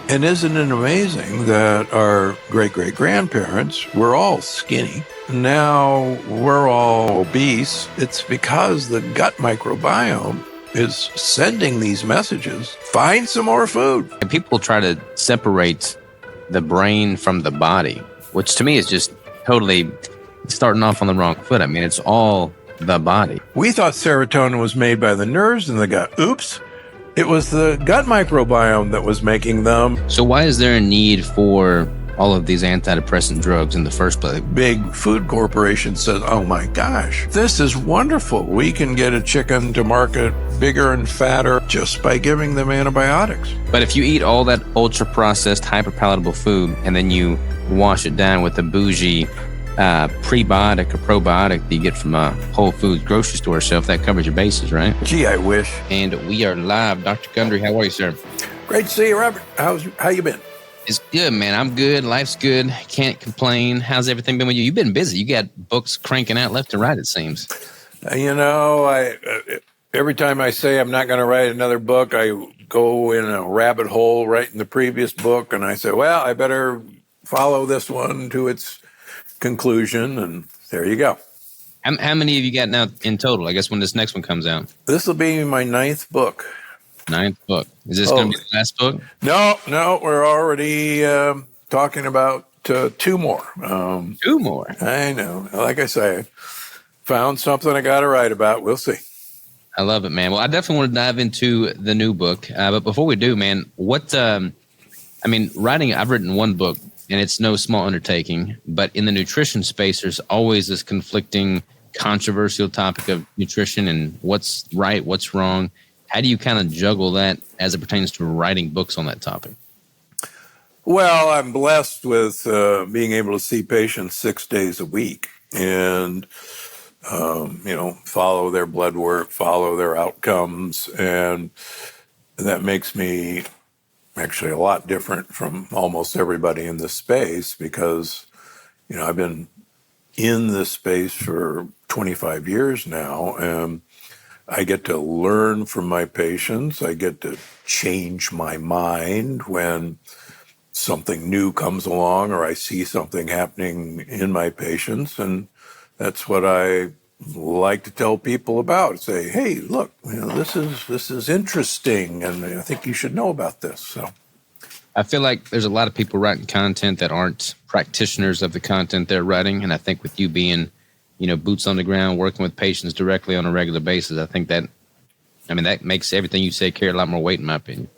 And isn't it amazing that our great-great-grandparents were all skinny? Now we're all obese. It's because the gut microbiome is sending these messages. Find some more food. And people try to separate the brain from the body, which to me is just totally starting off on the wrong foot. I mean, it's all the body. We thought serotonin was made by the nerves in the gut. Oops. It was the gut microbiome that was making them. So why is there a need for all of these antidepressant drugs in the first place? Big food corporation says, oh my gosh, this is wonderful. We can get a chicken to market bigger and fatter just by giving them antibiotics. But if you eat all that ultra-processed, hyper-palatable food and then you wash it down with a bougie prebiotic or probiotic that you get from a Whole Foods grocery store shelf, that covers your bases, right? Gee, I wish. And we are live. Dr. Gundry, how are you, sir? Great to see you, Robert. How you been? It's good, man. I'm good. Life's good. Can't complain. How's everything been with you? You've been busy. You got books cranking out left and right, it seems. Every time I say I'm not going to write another book, I go in a rabbit hole right in the previous book, and I say, well, I better follow this one to its conclusion, and there you go. How many have you got now in total? I guess when this next one comes out. This will be my 9th book. 9th book. Is this going to be the last book? No, we're already talking about 2 more. 2 more? I know. Like I say, found something I got to write about. We'll see. I love it, man. Well, I definitely want to dive into the new book. But before we do, man, writing, I've written 1 book, and it's no small undertaking. But in the nutrition space, there's always this conflicting, controversial topic of nutrition and what's right, what's wrong. How do you kind of juggle that as it pertains to writing books on that topic? Well, I'm blessed with being able to see patients 6 days a week and, follow their blood work, follow their outcomes. And that makes me actually a lot different from almost everybody in this space because, I've been in this space for 25 years now, and I get to learn from my patients. I get to change my mind when something new comes along or I see something happening in my patients. And that's what I like to tell people about. Say, hey, look, this is interesting, and I think you should know about this. So I feel like there's a lot of people writing content that aren't practitioners of the content they're writing. And I think with you being boots on the ground, working with patients directly on a regular basis, I think that makes everything you say carry a lot more weight, in my opinion.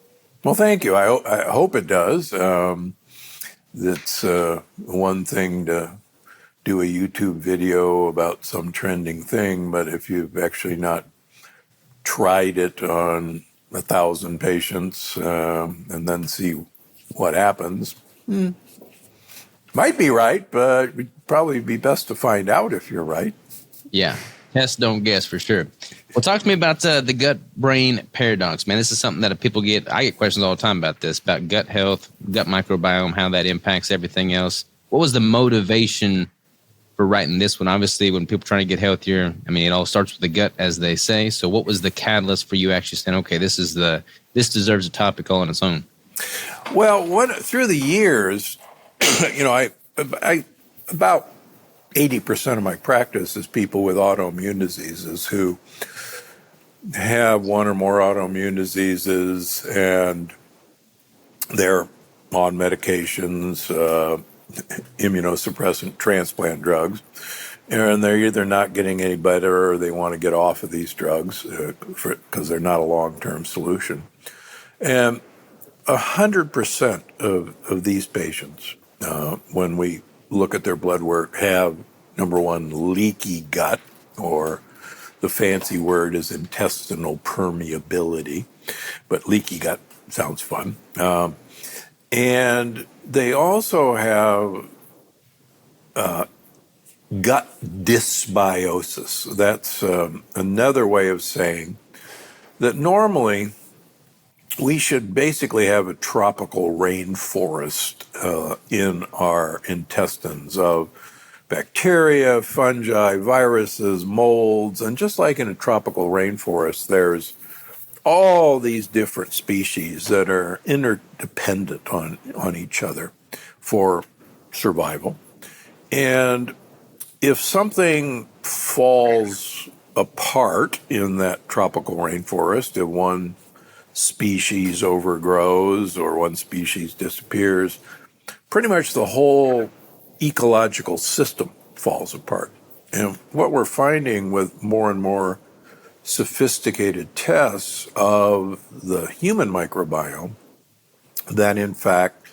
Well, thank you. I hope it does. It's one thing to do a YouTube video about some trending thing, but if you've actually not tried it on 1,000 patients and then see what happens, might be right, but it'd probably be best to find out if you're right. Yeah. Test, don't guess, for sure. Well, talk to me about the gut-brain paradox, man. This is something that I get questions all the time about this, about gut health, gut microbiome, how that impacts everything else. What was the motivation for writing this one? Obviously, when people are trying to get healthier, it all starts with the gut, as they say. So what was the catalyst for you actually saying, okay, this deserves a topic all on its own? Well, through the years, I about 80% of my practice is people with autoimmune diseases who have one or more autoimmune diseases, and they're on medications, immunosuppressant transplant drugs, and they're either not getting any better or they want to get off of these drugs because they're not a long-term solution. And 100% of these patients, when we look at their blood work, have, number one, leaky gut, or the fancy word is intestinal permeability, but leaky gut sounds fun. And they also have gut dysbiosis. That's another way of saying that normally we should basically have a tropical rainforest in our intestines of bacteria, fungi, viruses, molds, and just like in a tropical rainforest, there's all these different species that are interdependent on each other for survival. And if something falls apart in that tropical rainforest, if one species overgrows or one species disappears, pretty much the whole ecological system falls apart. And what we're finding with more and more sophisticated tests of the human microbiome, that in fact,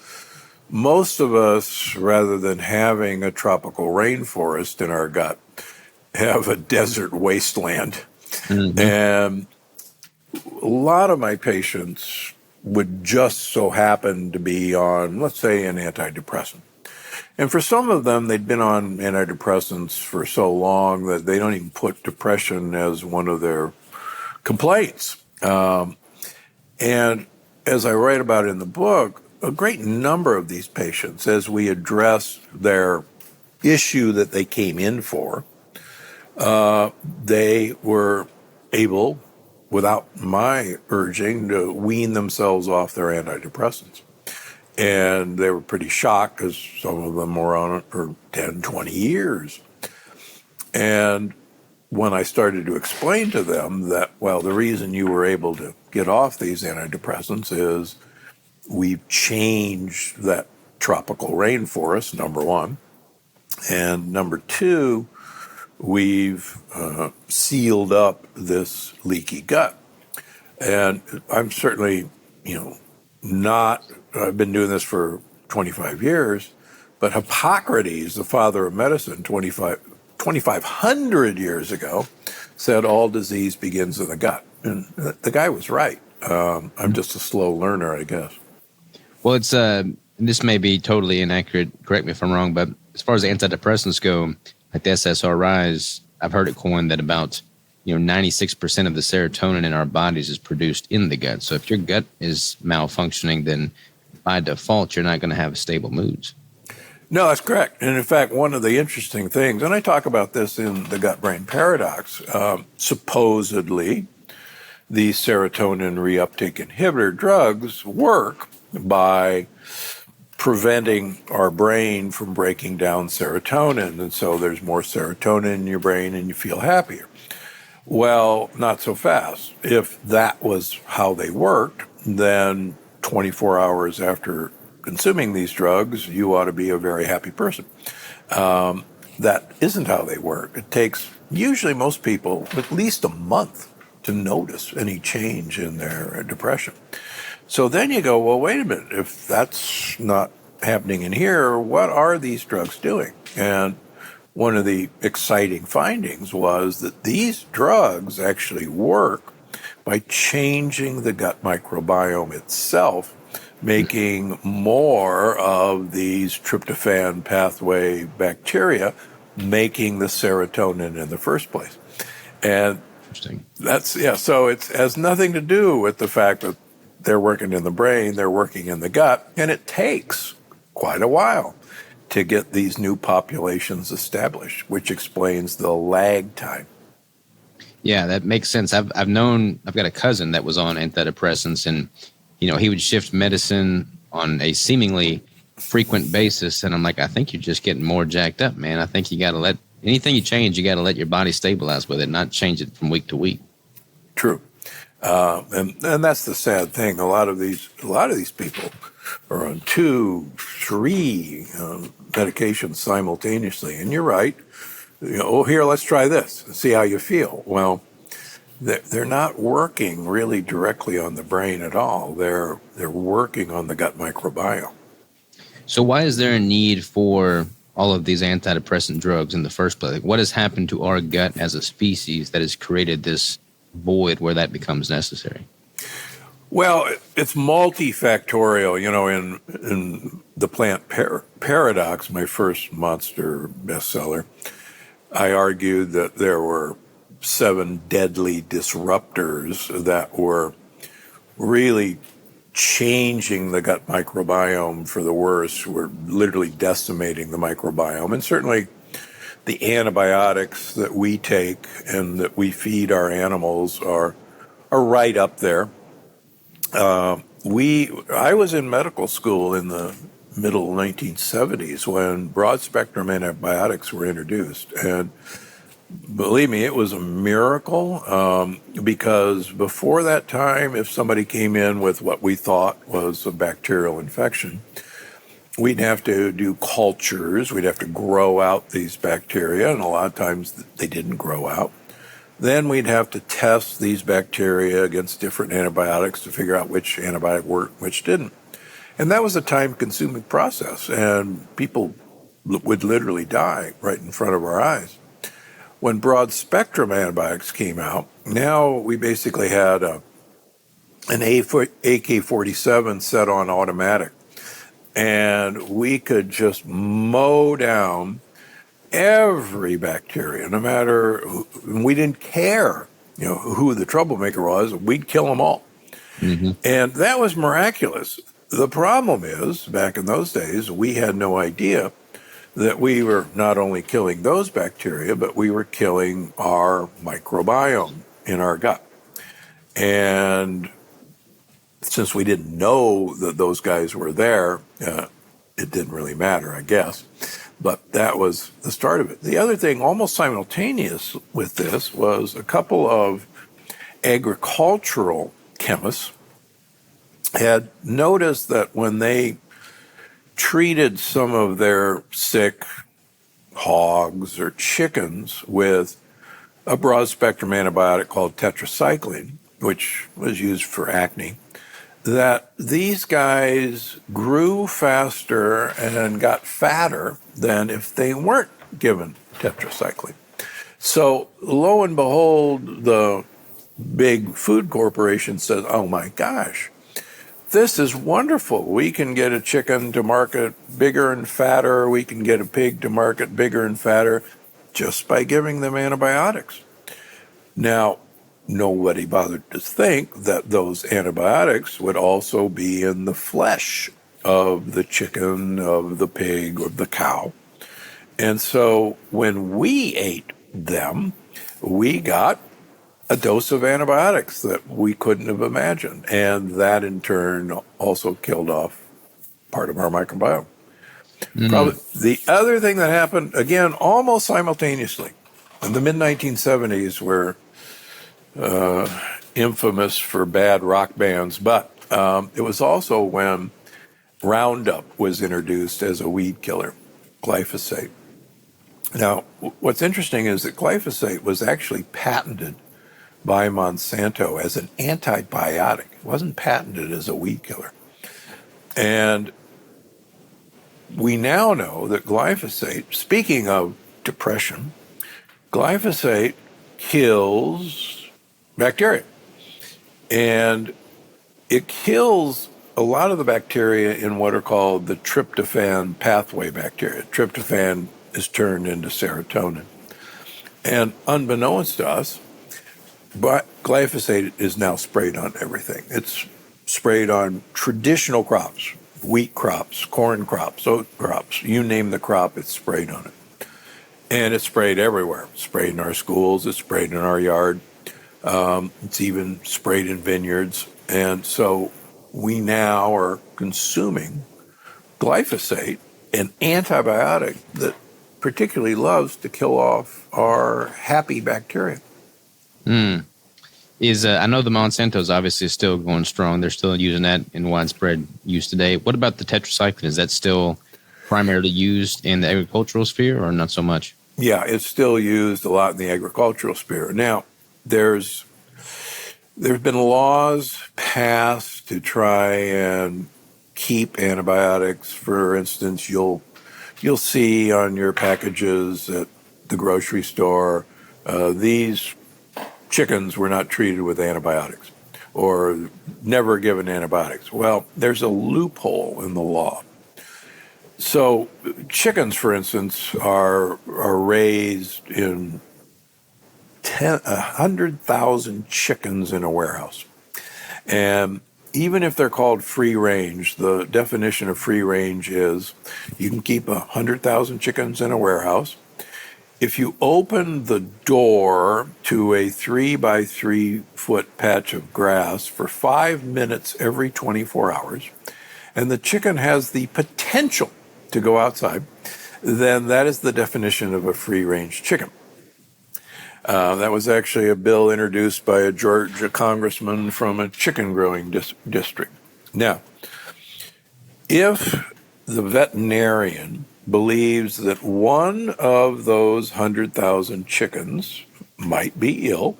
most of us, rather than having a tropical rainforest in our gut, have a desert wasteland. Mm-hmm. And a lot of my patients would just so happen to be on, let's say, an antidepressant. And for some of them, they'd been on antidepressants for so long that they don't even put depression as one of their complaints. And as I write about in the book, a great number of these patients, as we address their issue that they came in for, they were able, without my urging, to wean themselves off their antidepressants. And they were pretty shocked because some of them were on it for 10, 20 years. And when I started to explain to them that, well, the reason you were able to get off these antidepressants is we've changed that tropical rainforest, number one. And number two, we've sealed up this leaky gut. And I'm certainly, I've been doing this for 25 years, but Hippocrates, the father of medicine, 2,500 years ago, said all disease begins in the gut. And the guy was right. I'm just a slow learner, I guess. Well, it's this may be totally inaccurate. Correct me if I'm wrong, but as far as antidepressants go, like the SSRIs, I've heard it coined that about 96% of the serotonin in our bodies is produced in the gut. So if your gut is malfunctioning, then by default, you're not going to have stable moods. No, that's correct. And in fact, one of the interesting things, and I talk about this in the gut-brain paradox, supposedly these serotonin reuptake inhibitor drugs work by preventing our brain from breaking down serotonin. And so there's more serotonin in your brain and you feel happier. Well, not so fast. If that was how they worked, then 24 hours after consuming these drugs, you ought to be a very happy person. That isn't how they work. It takes usually most people at least a month to notice any change in their depression. So then you go, well, wait a minute. If that's not happening in here, what are these drugs doing? And one of the exciting findings was that these drugs actually work by changing the gut microbiome itself, making more of these tryptophan pathway bacteria, making the serotonin in the first place. And so it has nothing to do with the fact that they're working in the brain, they're working in the gut, and it takes quite a while to get these new populations established, which explains the lag time. Yeah, that makes sense. I've got a cousin that was on antidepressants, and he would shift medicine on a seemingly frequent basis, and I'm like, I think you're just getting more jacked up, man. I think you got to let anything you change, you got to let your body stabilize with it, not change it from week to week. True, and that's the sad thing. A lot of these people are on 2, 3 medications simultaneously, and you're right. Here, let's try this and see how you feel. Well, they're not working really directly on the brain at all. They're working on the gut microbiome. So why is there a need for all of these antidepressant drugs in the first place? What has happened to our gut as a species that has created this void where that becomes necessary? Well, it's multifactorial. In the Plant Paradox, my first monster bestseller, I argued that there were 7 deadly disruptors that were really changing the gut microbiome for the worse. We're literally decimating the microbiome. And certainly the antibiotics that we take and that we feed our animals are are right up there. I was in medical school in the middle 1970s when broad spectrum antibiotics were introduced, and believe me, it was a miracle, because before that time, if somebody came in with what we thought was a bacterial infection, we'd have to do cultures. We'd have to grow out these bacteria, and a lot of times they didn't grow out. Then we'd have to test these bacteria against different antibiotics to figure out which antibiotic worked, which didn't. And that was a time-consuming process, and people would literally die right in front of our eyes. When broad-spectrum antibiotics came out, now we basically had an AK-47 set on automatic, and we could just mow down every bacteria, no matter who. We didn't care, who the troublemaker was. We'd kill them all. Mm-hmm. And that was miraculous. The problem is, back in those days, we had no idea that we were not only killing those bacteria, but we were killing our microbiome in our gut. And since we didn't know that those guys were there, it didn't really matter, I guess. But that was the start of it. The other thing, almost simultaneous with this, was a couple of agricultural chemists had noticed that when they treated some of their sick hogs or chickens with a broad-spectrum antibiotic called tetracycline, which was used for acne, that these guys grew faster and got fatter than if they weren't given tetracycline. So lo and behold, the big food corporation says, oh my gosh, this is wonderful. We can get a chicken to market bigger and fatter. We can get a pig to market bigger and fatter just by giving them antibiotics. Now, nobody bothered to think that those antibiotics would also be in the flesh of the chicken, of the pig, or the cow. And so when we ate them, we got a dose of antibiotics that we couldn't have imagined. And that in turn also killed off part of our microbiome. Probably the other thing that happened, again, almost simultaneously, in the mid-1970s were infamous for bad rock bands, but it was also when Roundup was introduced as a weed killer, glyphosate. Now, what's interesting is that glyphosate was actually patented by Monsanto as an antibiotic. It wasn't patented as a weed killer. And we now know that glyphosate, speaking of depression, glyphosate kills bacteria. And it kills a lot of the bacteria in what are called the tryptophan pathway bacteria. Tryptophan is turned into serotonin. And unbeknownst to us, but glyphosate is now sprayed on everything. It's sprayed on traditional crops, wheat crops, corn crops, oat crops, you name the crop, it's sprayed on it. And it's sprayed everywhere. It's sprayed in our schools, it's sprayed in our yard, it's even sprayed in vineyards. And so we now are consuming glyphosate, an antibiotic that particularly loves to kill off our happy bacteria. I know the Monsanto's obviously still going strong. They're still using that in widespread use today. What about the tetracycline? Is that still primarily used in the agricultural sphere or not so much? Yeah, it's still used a lot in the agricultural sphere. Now, there's been laws passed to try and keep antibiotics. For instance, you'll see on your packages at the grocery store, these chickens were not treated with antibiotics or never given antibiotics. Well, there's a loophole in the law. So chickens, for instance, are raised in 100,000 chickens in a warehouse. And even if they're called free range, the definition of free range is you can keep 100,000 chickens in a warehouse. if you open the door to a 3 by 3 foot patch of grass for 5 minutes every 24 hours, and the chicken has the potential to go outside, then that is the definition of a free-range chicken. That was actually a bill introduced by a Georgia congressman from a chicken growing district. Now, if the veterinarian believes that one of those 100,000 chickens might be ill,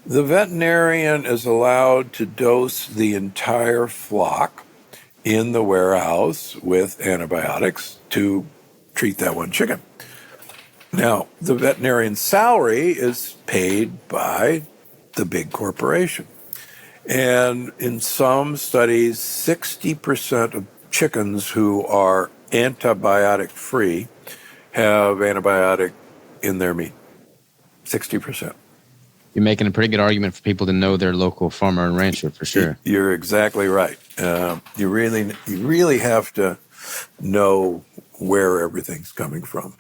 the veterinarian is allowed to dose the entire flock in the warehouse with antibiotics to treat that one chicken. Now, the veterinarian's salary is paid by the big corporation. And in some studies, 60% of chickens who are antibiotic free have antibiotic in their meat. 60%. You're making a pretty good argument for people to know their local farmer and rancher, for sure. You're exactly right. You really have to know where everything's coming from.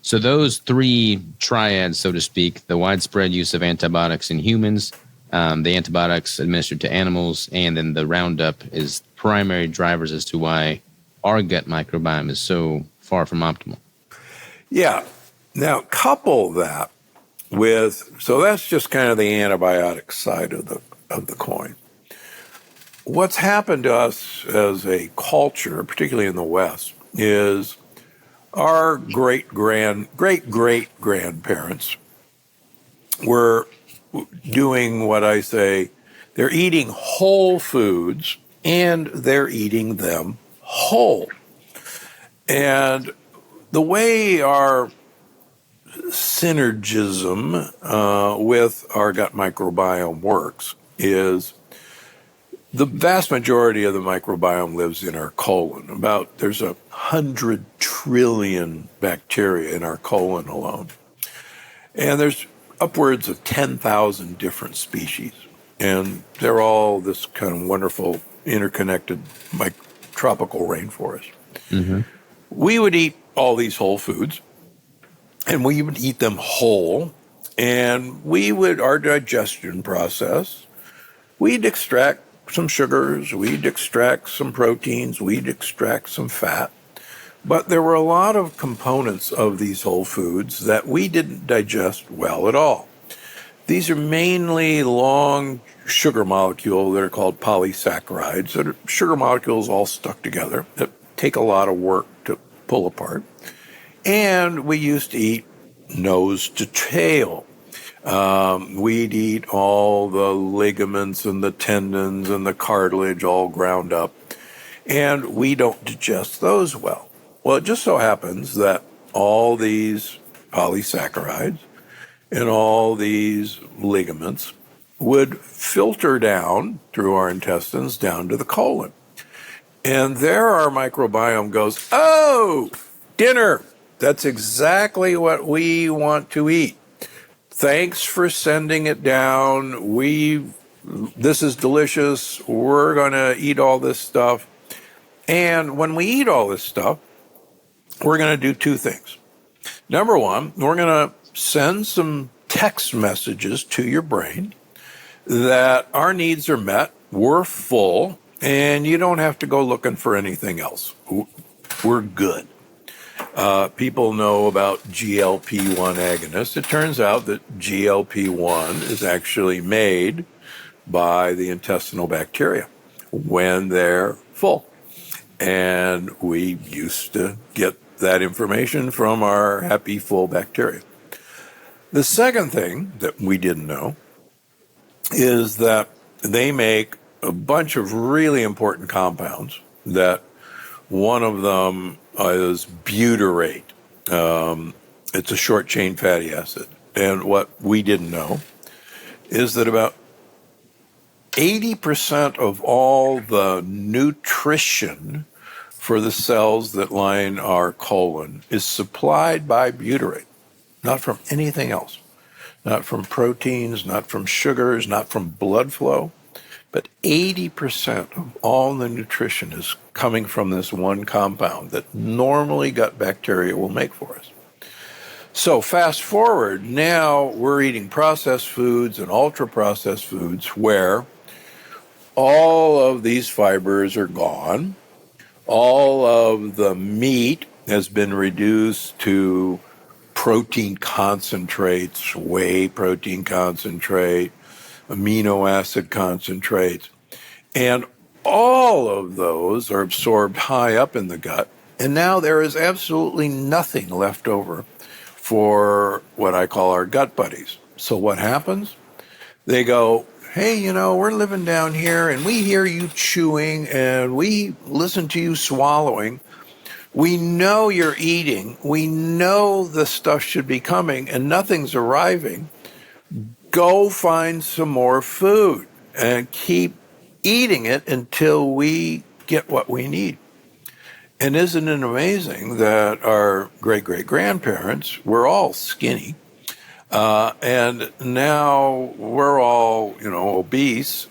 So those three triads, so to speak, the widespread use of antibiotics in humans, the antibiotics administered to animals, and then the Roundup is primary drivers as to why our gut microbiome is so far from optimal. Yeah. Now, couple that with, so that's just kind of the antibiotic side of the coin. What's happened to us as a culture, particularly in the West, is our great-great-grandparents were doing what I say, they're eating whole foods and they're eating them whole. And the way our synergism with our gut microbiome works is the vast majority of the microbiome lives in our colon. There's 100 trillion bacteria in our colon alone. And there's upwards of 10,000 different species. And they're all this kind of wonderful interconnected tropical rainforest. Mm-hmm. We would eat all these whole foods, and we would eat them whole, and our digestion process, we'd extract some sugars, we'd extract some proteins, we'd extract some fat. But there were a lot of components of these whole foods that we didn't digest well at all. These are mainly long sugar molecules that are called polysaccharides, that are sugar molecules all stuck together that take a lot of work to pull apart. And we used to eat nose to tail. We'd eat all the ligaments and the tendons and the cartilage all ground up, and we don't digest those well. Well, it just so happens that all these polysaccharides and all these ligaments would filter down through our intestines down to the colon. And there our microbiome goes, oh, dinner. That's exactly what we want to eat. Thanks for sending it down. This is delicious. We're going to eat all this stuff. And when we eat all this stuff, we're going to do two things. Number one, we're going to send some text messages to your brain that our needs are met, we're full, and you don't have to go looking for anything else. We're good. People know about GLP-1 agonists. It turns out that GLP-1 is actually made by the intestinal bacteria when they're full. And we used to get that information from our happy, full bacteria. The second thing that we didn't know is that they make a bunch of really important compounds that one of them is butyrate. It's a short-chain fatty acid. And what we didn't know is that about 80% of all the nutrition for the cells that line our colon is supplied by butyrate, not from anything else, not from proteins, not from sugars, not from blood flow, but 80% of all the nutrition is coming from this one compound that normally gut bacteria will make for us. So fast forward, now we're eating processed foods and ultra-processed foods where all of these fibers are gone. All of the meat has been reduced to protein concentrates, whey protein concentrate, amino acid concentrates. And all of those are absorbed high up in the gut. And now there is absolutely nothing left over for what I call our gut buddies. So what happens? They go, hey, we're living down here and we hear you chewing and we listen to you swallowing. We know you're eating. We know the stuff should be coming and nothing's arriving. Go find some more food and keep eating it until we get what we need. And isn't it amazing that our great-great-grandparents were all skinny, and now we're all, obese,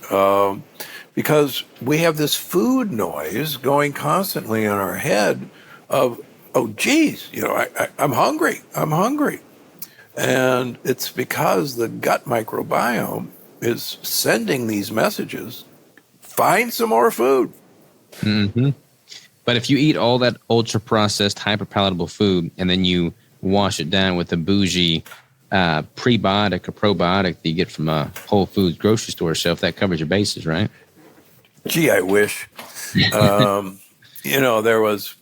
because we have this food noise going constantly in our head of, oh, geez, I'm hungry. And it's because the gut microbiome is sending these messages, find some more food. Mm-hmm. But if you eat all that ultra-processed, hyper-palatable food and then you wash it down with a bougie prebiotic or probiotic that you get from a Whole Foods grocery store shelf, that covers your bases, right? Gee, I wish. There was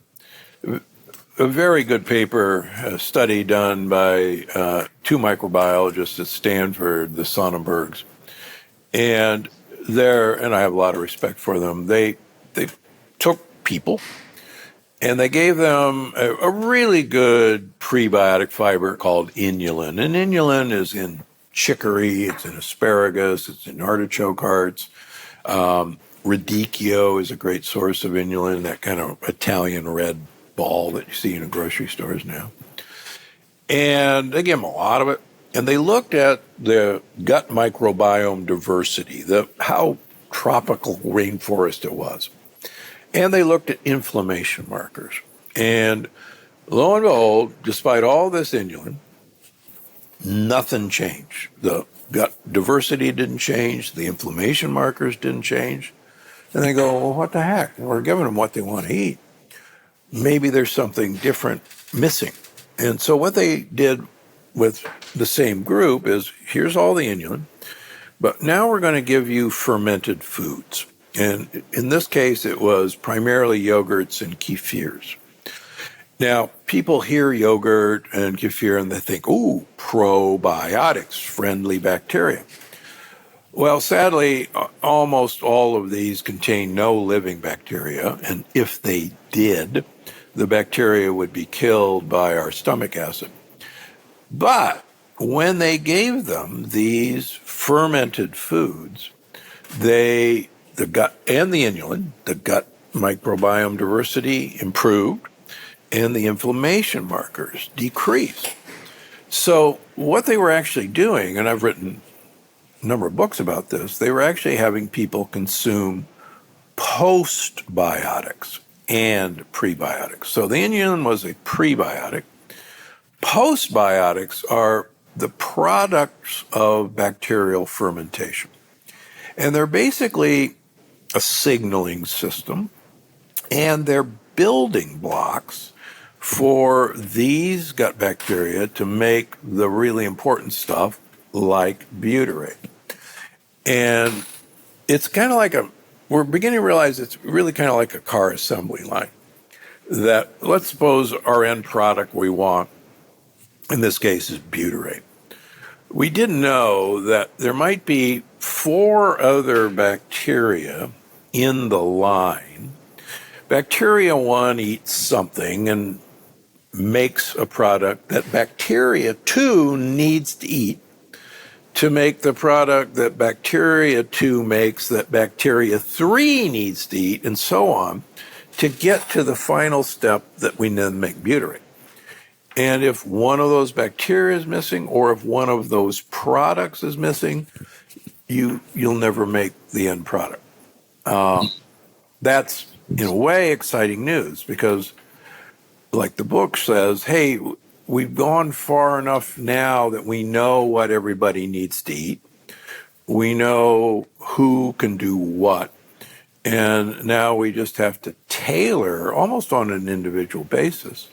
a very good paper, a study done by two microbiologists at Stanford, the Sonnenbergs. And I have a lot of respect for them, they took people and they gave them a really good prebiotic fiber called inulin. And inulin is in chicory, it's in asparagus, it's in artichoke hearts. Radicchio is a great source of inulin, that kind of Italian red ball that you see in the grocery stores now. And they gave them a lot of it. And they looked at the gut microbiome diversity, how tropical rainforest it was. And they looked at inflammation markers. And lo and behold, despite all this inulin, nothing changed. The gut diversity didn't change. The inflammation markers didn't change. And they go, well, what the heck? We're giving them what they want to eat. Maybe there's something different missing. And so what they did with the same group is, here's all the inulin, but now we're going to give you fermented foods. And in this case, it was primarily yogurts and kefirs. Now, people hear yogurt and kefir and they think, ooh, probiotics, friendly bacteria. Well, sadly, almost all of these contain no living bacteria. And if they did, the bacteria would be killed by our stomach acid. But when they gave them these fermented foods, the gut and the inulin, the gut microbiome diversity improved, and the inflammation markers decreased. So what they were actually doing, and I've written a number of books about this, they were actually having people consume postbiotics and prebiotics. So the inulin was a prebiotic. Postbiotics are the products of bacterial fermentation. And they're basically a signaling system, and they're building blocks for these gut bacteria to make the really important stuff like butyrate. And it's kind of like we're beginning to realize it's really kind of like a car assembly line. That, let's suppose our end product we want, in this case, is butyrate. We didn't know that there might be 4 other bacteria in the line. Bacteria 1 eats something and makes a product that bacteria 2 needs to eat to make the product that bacteria 2 makes that bacteria 3 needs to eat, and so on, to get to the final step that we then make butyrate. And if one of those bacteria is missing, or if one of those products is missing, you'll never make the end product. That's, in a way, exciting news, because like the book says, hey, we've gone far enough now that we know what everybody needs to eat. We know who can do what. And now we just have to tailor, almost on an individual basis,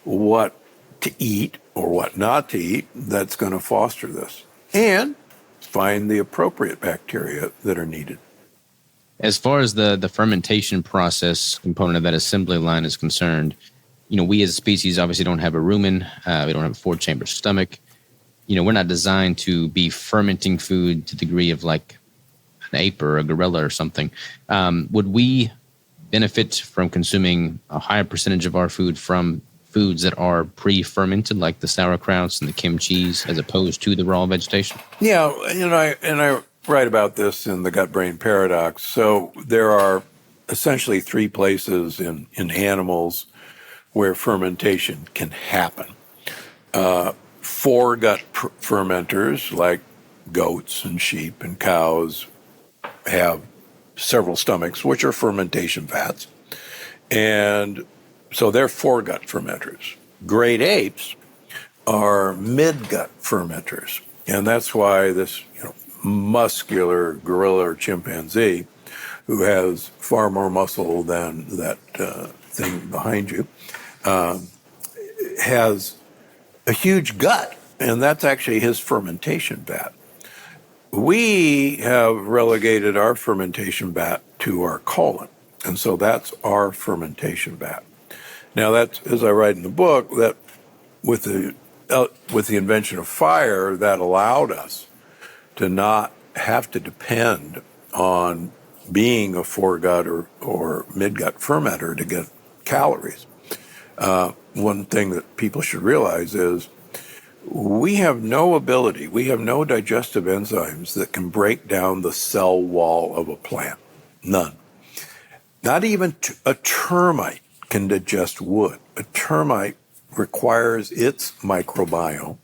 what to eat or what not to eat that's going to foster this. And find the appropriate bacteria that are needed. As far as the fermentation process component of that assembly line is concerned, we as a species obviously don't have a rumen. We don't have a four-chamber stomach. We're not designed to be fermenting food to the degree of like an ape or a gorilla or something. Would we benefit from consuming a higher percentage of our food from foods that are pre-fermented, like the sauerkrauts and the kimchis, as opposed to the raw vegetation? Yeah, I write about this in the gut-brain paradox. So there are essentially three places in animals where fermentation can happen. Foregut fermenters, like goats and sheep and cows, have several stomachs, which are fermentation vats. And so they're foregut fermenters. Great apes are midgut fermenters. And that's why this muscular gorilla or chimpanzee, who has far more muscle than that thing behind you, has a huge gut, and that's actually his fermentation vat. We have relegated our fermentation vat to our colon, and so that's our fermentation vat. Now, that's, as I write in the book, that with the invention of fire, that allowed us to not have to depend on being a foregut or midgut fermenter to get calories. One thing that people should realize is we have no digestive enzymes that can break down the cell wall of a plant. None. Not even a termite can digest wood. A termite requires its microbiome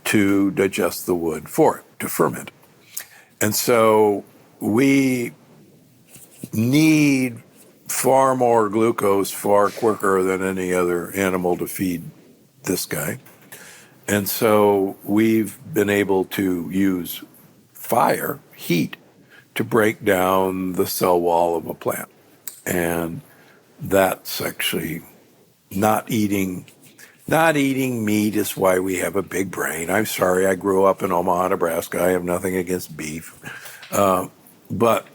to digest the wood for it, to ferment it. And so we need far more glucose far quicker than any other animal to feed this guy. And so we've been able to use fire, heat, to break down the cell wall of a plant. And that's actually not eating meat is why we have a big brain. I'm sorry, I grew up in Omaha, Nebraska. I have nothing against beef. But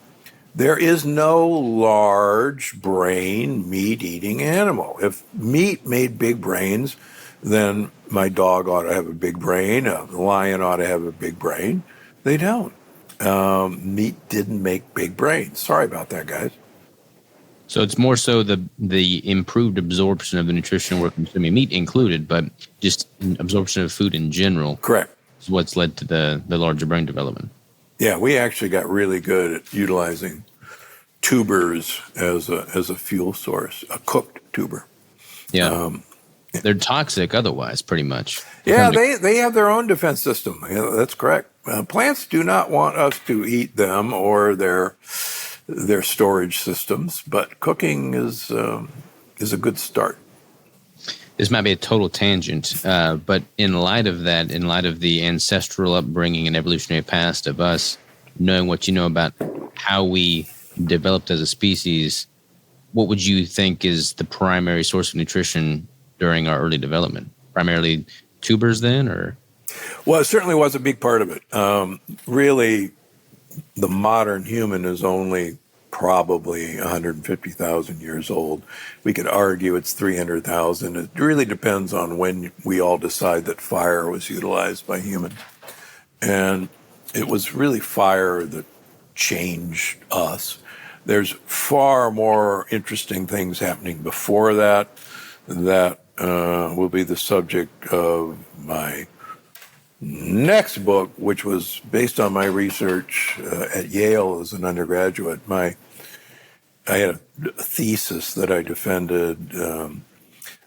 there is no large brain meat-eating animal. If meat made big brains, then my dog ought to have a big brain. A lion ought to have a big brain. They don't. Meat didn't make big brains. Sorry about that, guys. So it's more so the improved absorption of the nutrition we're consuming, meat included, but just absorption of food in general. Correct. Is what's led to the larger brain development. Yeah, we actually got really good at utilizing tubers as a fuel source, a cooked tuber. Yeah. They're toxic otherwise, pretty much. Yeah, they have their own defense system. Yeah, that's correct. Plants do not want us to eat them or their storage systems, but cooking is a good start. This might be a total tangent, but in light of that, in light of the ancestral upbringing and evolutionary past of us, knowing what you know about how we developed as a species, what would you think is the primary source of nutrition during our early development? Primarily tubers then, or? Well, it certainly was a big part of it. Really, the modern human is only probably 150,000 years old. We could argue it's 300,000. It really depends on when we all decide that fire was utilized by humans. And it was really fire that changed us. There's far more interesting things happening before that will be the subject of my next book, which was based on my research at Yale as an undergraduate. I had a thesis that I defended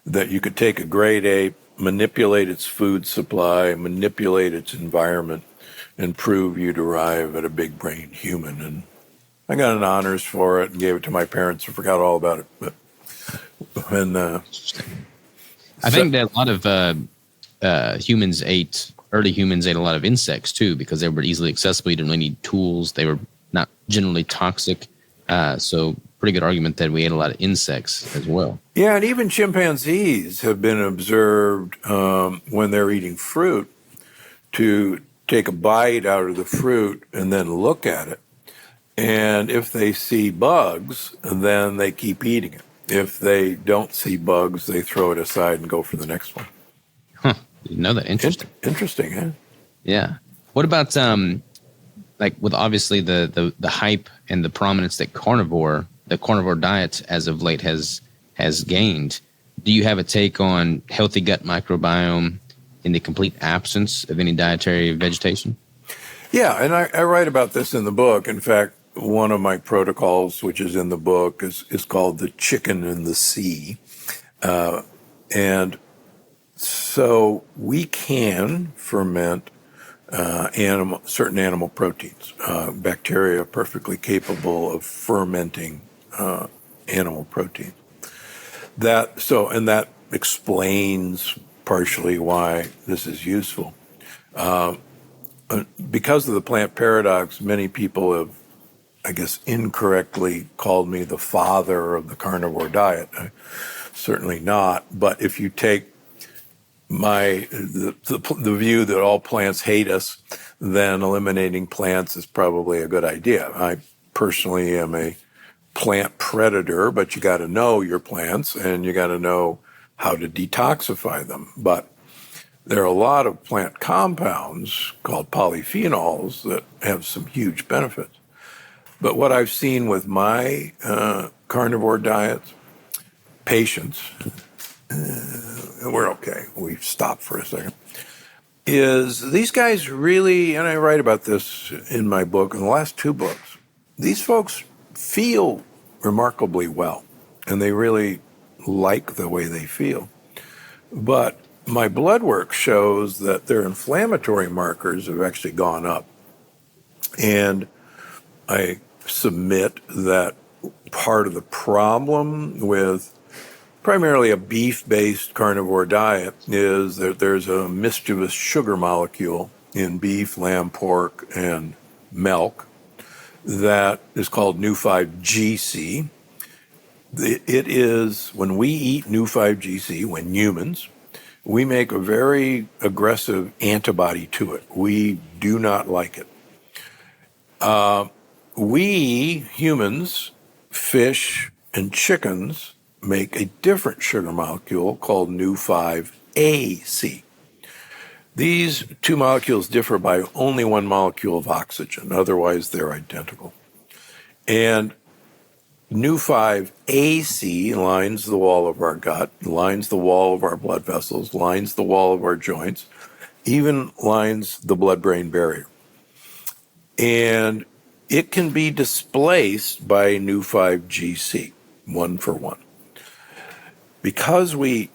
that you could take a great ape, manipulate its food supply, manipulate its environment, and prove you'd arrive at a big brain human. And I got an honors for it and gave it to my parents. I forgot all about it. But when I think that a lot of early humans ate a lot of insects too, because they were easily accessible. You didn't really need tools. They were not generally toxic. So pretty good argument that we ate a lot of insects as well. Yeah, and even chimpanzees have been observed when they're eating fruit to take a bite out of the fruit and then look at it. And if they see bugs, then they keep eating it. If they don't see bugs, they throw it aside and go for the next one. Huh. Didn't know that. Interesting. Interesting, huh? Yeah. What about like with obviously the hype and the prominence that the carnivore diet as of late has gained? Do you have a take on healthy gut microbiome in the complete absence of any dietary vegetation? Yeah, and I write about this in the book. In fact, one of my protocols, which is in the book, is called the chicken in the sea. And so we can ferment certain animal proteins. Bacteria are perfectly capable of fermenting animal protein. And that explains partially why this is useful. Because of the plant paradox, many people have, I guess, incorrectly called me the father of the carnivore diet. Certainly not. But if you take the view that all plants hate us, then eliminating plants is probably a good idea. I personally am a plant predator, but you got to know your plants and you got to know how to detoxify them. But there are a lot of plant compounds called polyphenols that have some huge benefits. But what I've seen with my carnivore diets, patients, we're okay, we stopped for a second, is these guys really, and I write about this in my book, in the last two books, these folks feel remarkably well, and they really like the way they feel. But my blood work shows that their inflammatory markers have actually gone up. And I submit that part of the problem with primarily a beef-based carnivore diet is that there's a mischievous sugar molecule in beef, lamb, pork, and milk that is called Nu5GC. It is, when we eat Nu5GC, when humans, we make a very aggressive antibody to it. We do not like it. We, humans, fish, and chickens make a different sugar molecule called Nu5AC. These two molecules differ by only one molecule of oxygen. Otherwise, they're identical. And Nu5AC lines the wall of our gut, lines the wall of our blood vessels, lines the wall of our joints, even lines the blood-brain barrier. And it can be displaced by Nu5GC, one for one. Because we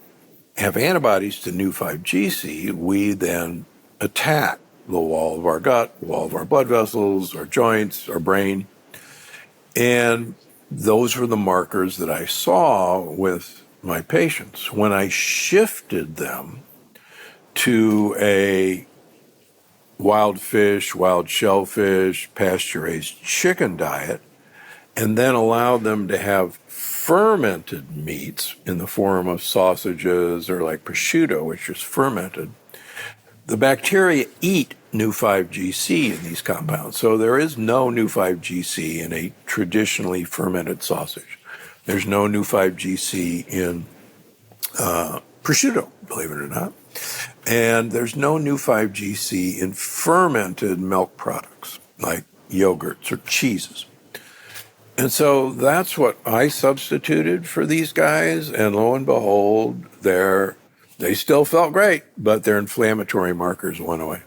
have antibodies to Nu5GC, we then attack the wall of our gut, the wall of our blood vessels, our joints, our brain. And those were the markers that I saw with my patients. When I shifted them to a wild fish, wild shellfish, pasture-raised chicken diet, and then allowed them to have fermented meats in the form of sausages or like prosciutto, which is fermented, the bacteria eat Nu5GC in these compounds. So there is no Nu5GC in a traditionally fermented sausage. There's no Nu5GC in prosciutto, believe it or not. And there's no Nu5GC in fermented milk products like yogurts or cheeses. And so that's what I substituted for these guys, and lo and behold, they still felt great, but their inflammatory markers went away.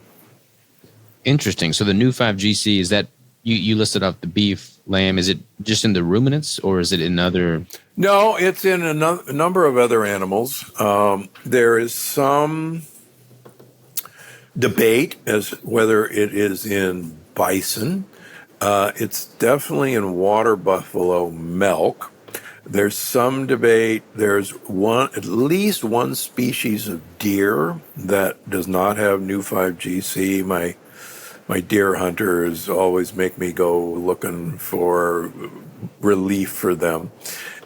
Interesting. So the Nu5GC, is that, you listed off the beef, lamb, is it just in the ruminants or is it in other? No, it's in a number of other animals. There is some debate as whether it is in bison. It's definitely in water buffalo milk. There's some debate. There's at least one species of deer that does not have new 5GC. My deer hunters always make me go looking for relief for them.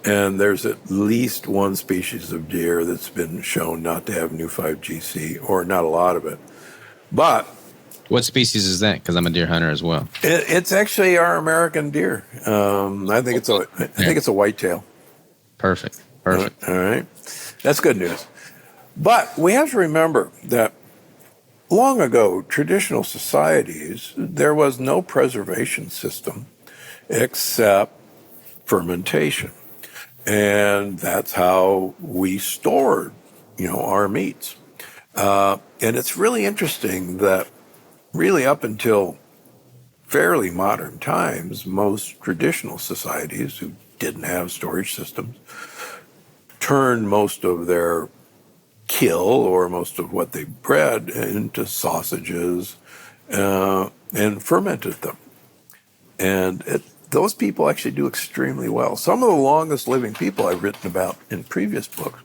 And there's at least one species of deer that's been shown not to have new 5GC, or not a lot of it. But What species is that? Because I'm a deer hunter as well. it's actually our American deer. I think it's a whitetail. Perfect. All right. That's good news. But we have to remember that long ago, traditional societies, there was no preservation system except fermentation. And that's how we stored, our meats. And it's really interesting that really up until fairly modern times, most traditional societies who didn't have storage systems turned most of their kill or most of what they bred into sausages and fermented them. And those people actually do extremely well. Some of the longest living people I've written about in previous books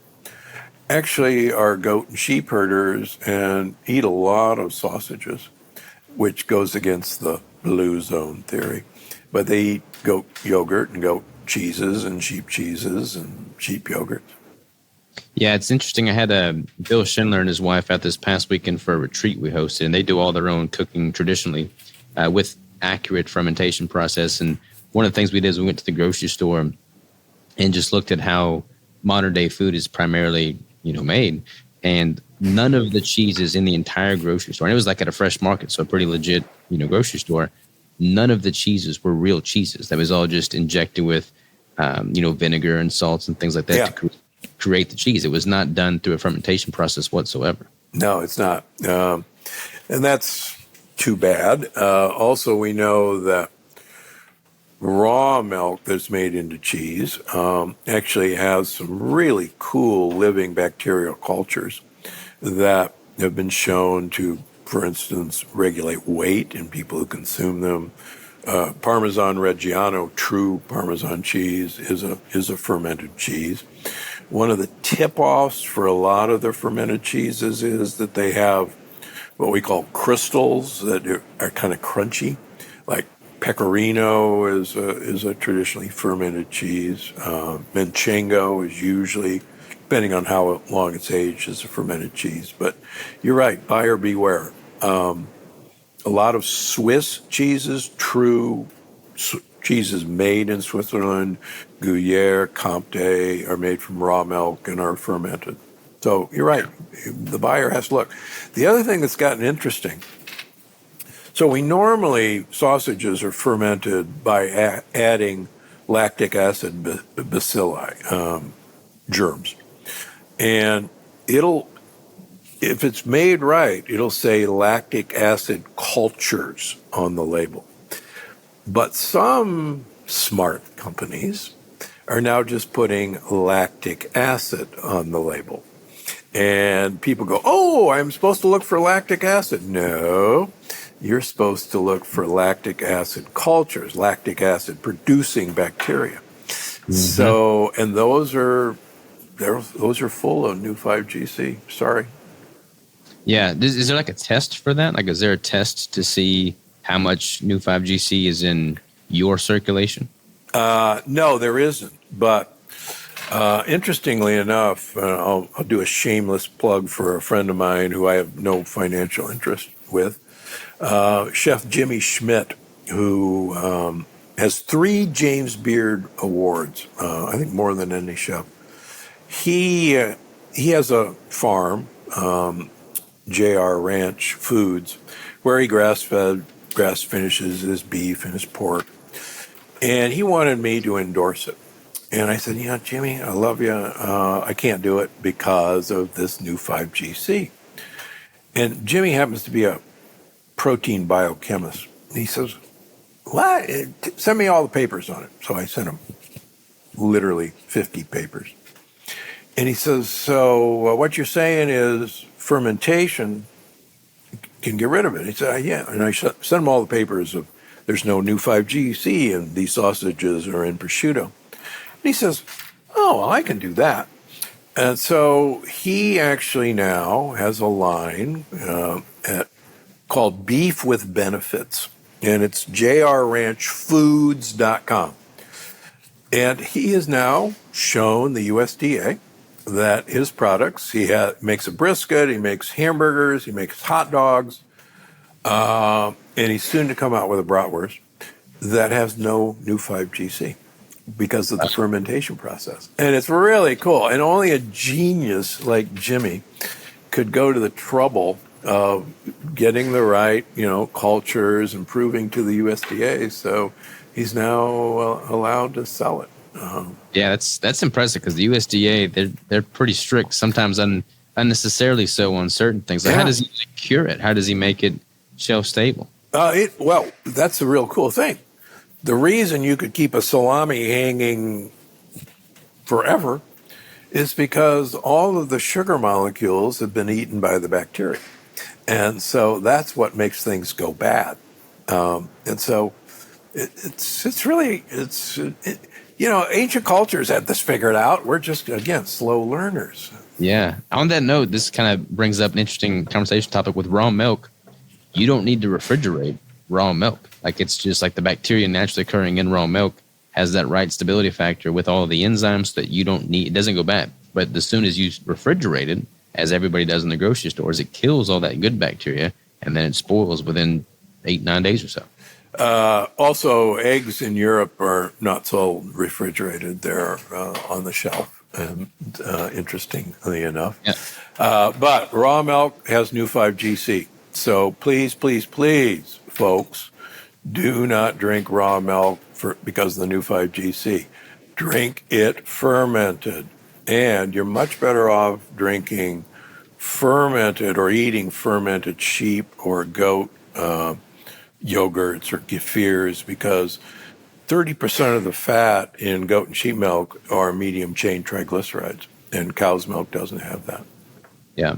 actually are goat and sheep herders and eat a lot of sausages, which goes against the blue zone theory. But they eat goat yogurt and goat cheeses and sheep yogurt. Yeah, it's interesting. I had Bill Schindler and his wife out this past weekend for a retreat we hosted, and they do all their own cooking traditionally with accurate fermentation process. And one of the things we did is we went to the grocery store and just looked at how modern day food is primarily, made. And none of the cheeses in the entire grocery store, and it was like at a fresh market, so a pretty legit, grocery store, none of the cheeses were real cheeses. That was all just injected with, vinegar and salts and things like that to create the cheese. It was not done through a fermentation process whatsoever. No, it's not. And that's too bad. Also, we know that raw milk that's made into cheese actually has some really cool living bacterial cultures that have been shown to, for instance, regulate weight in people who consume them. Parmesan Reggiano, true Parmesan cheese, is a fermented cheese. One of the tip-offs for a lot of the fermented cheeses is that they have what we call crystals that are kind of crunchy, like Pecorino is a traditionally fermented cheese. Manchego is usually, depending on how long it's aged, is a fermented cheese. But you're right, buyer beware. A lot of Swiss cheeses, true cheeses made in Switzerland, Gruyere, Comté, are made from raw milk and are fermented. So you're right, the buyer has to look. The other thing that's gotten interesting, so we normally, sausages are fermented by adding lactic acid bacilli, germs. And if it's made right, it'll say lactic acid cultures on the label. But some smart companies are now just putting lactic acid on the label. And people go, oh, I'm supposed to look for lactic acid. No, you're supposed to look for lactic acid cultures, lactic acid producing bacteria. Mm-hmm. So, and those are full of new 5GC. Sorry. Yeah. Is there like a test for that? Like, is there a test to see how much new 5GC is in your circulation? No, there isn't. But interestingly enough, I'll do a shameless plug for a friend of mine who I have no financial interest with, Chef Jimmy Schmidt, who has 3 James Beard Awards, I think more than any chef. He has a farm, JR Ranch Foods, where he grass finishes his beef and his pork. And he wanted me to endorse it. And I said, Jimmy, I love you. I can't do it because of this new 5GC. And Jimmy happens to be a protein biochemist. And he says, what? Send me all the papers on it. So I sent him literally 50 papers. And he says, so what you're saying is fermentation can get rid of it. He said, yeah. And I sent him all the papers of there's no new 5GC and these sausages are in prosciutto. And he says, oh, well, I can do that. And so he actually now has a line called Beef with Benefits, and it's jrranchfoods.com. And he has now shown the USDA that his products, makes a brisket, he makes hamburgers, he makes hot dogs, and he's soon to come out with a bratwurst that has no new 5-GC because of the fermentation process. And it's really cool. And only a genius like Jimmy could go to the trouble of getting the right, cultures and proving to the USDA. So he's now allowed to sell it. Yeah, that's impressive because the USDA, they're pretty strict, sometimes unnecessarily so on certain things. Like, how does he cure it? How does he make it shelf stable? Well, that's the real cool thing. The reason you could keep a salami hanging forever is because all of the sugar molecules have been eaten by the bacteria. And so that's what makes things go bad. And so ancient cultures had this figured out. We're just, again, slow learners. Yeah. On that note, this kind of brings up an interesting conversation topic with raw milk. You don't need to refrigerate raw milk. Like, it's just like the bacteria naturally occurring in raw milk has that right stability factor with all of the enzymes that you don't need. It doesn't go bad. But as soon as you refrigerate it, as everybody does in the grocery stores, it kills all that good bacteria, and then it spoils within 8-9 days or so. Also, eggs in Europe are not sold refrigerated. They're on the shelf, interestingly enough. Yeah. But raw milk has new 5-GC. So please, please, please, folks, do not drink raw milk because of the new 5-GC. Drink it fermented. And you're much better off drinking fermented or eating fermented sheep or goat yogurts or kefirs, because 30% of the fat in goat and sheep milk are medium chain triglycerides, and cow's milk doesn't have that. Yeah.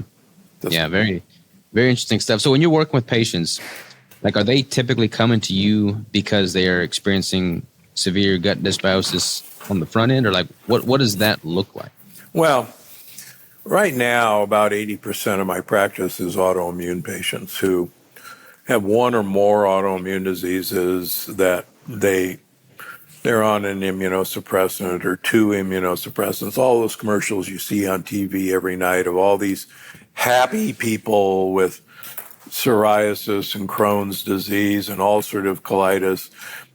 Very, very interesting stuff. So when you're working with patients, like, are they typically coming to you because they are experiencing severe gut dysbiosis on the front end, or like what does that look like? Well, right now, about 80% of my practice is autoimmune patients who have one or more autoimmune diseases that they're on an immunosuppressant or 2 immunosuppressants. All those commercials you see on TV every night of all these happy people with psoriasis and Crohn's disease and ulcerative colitis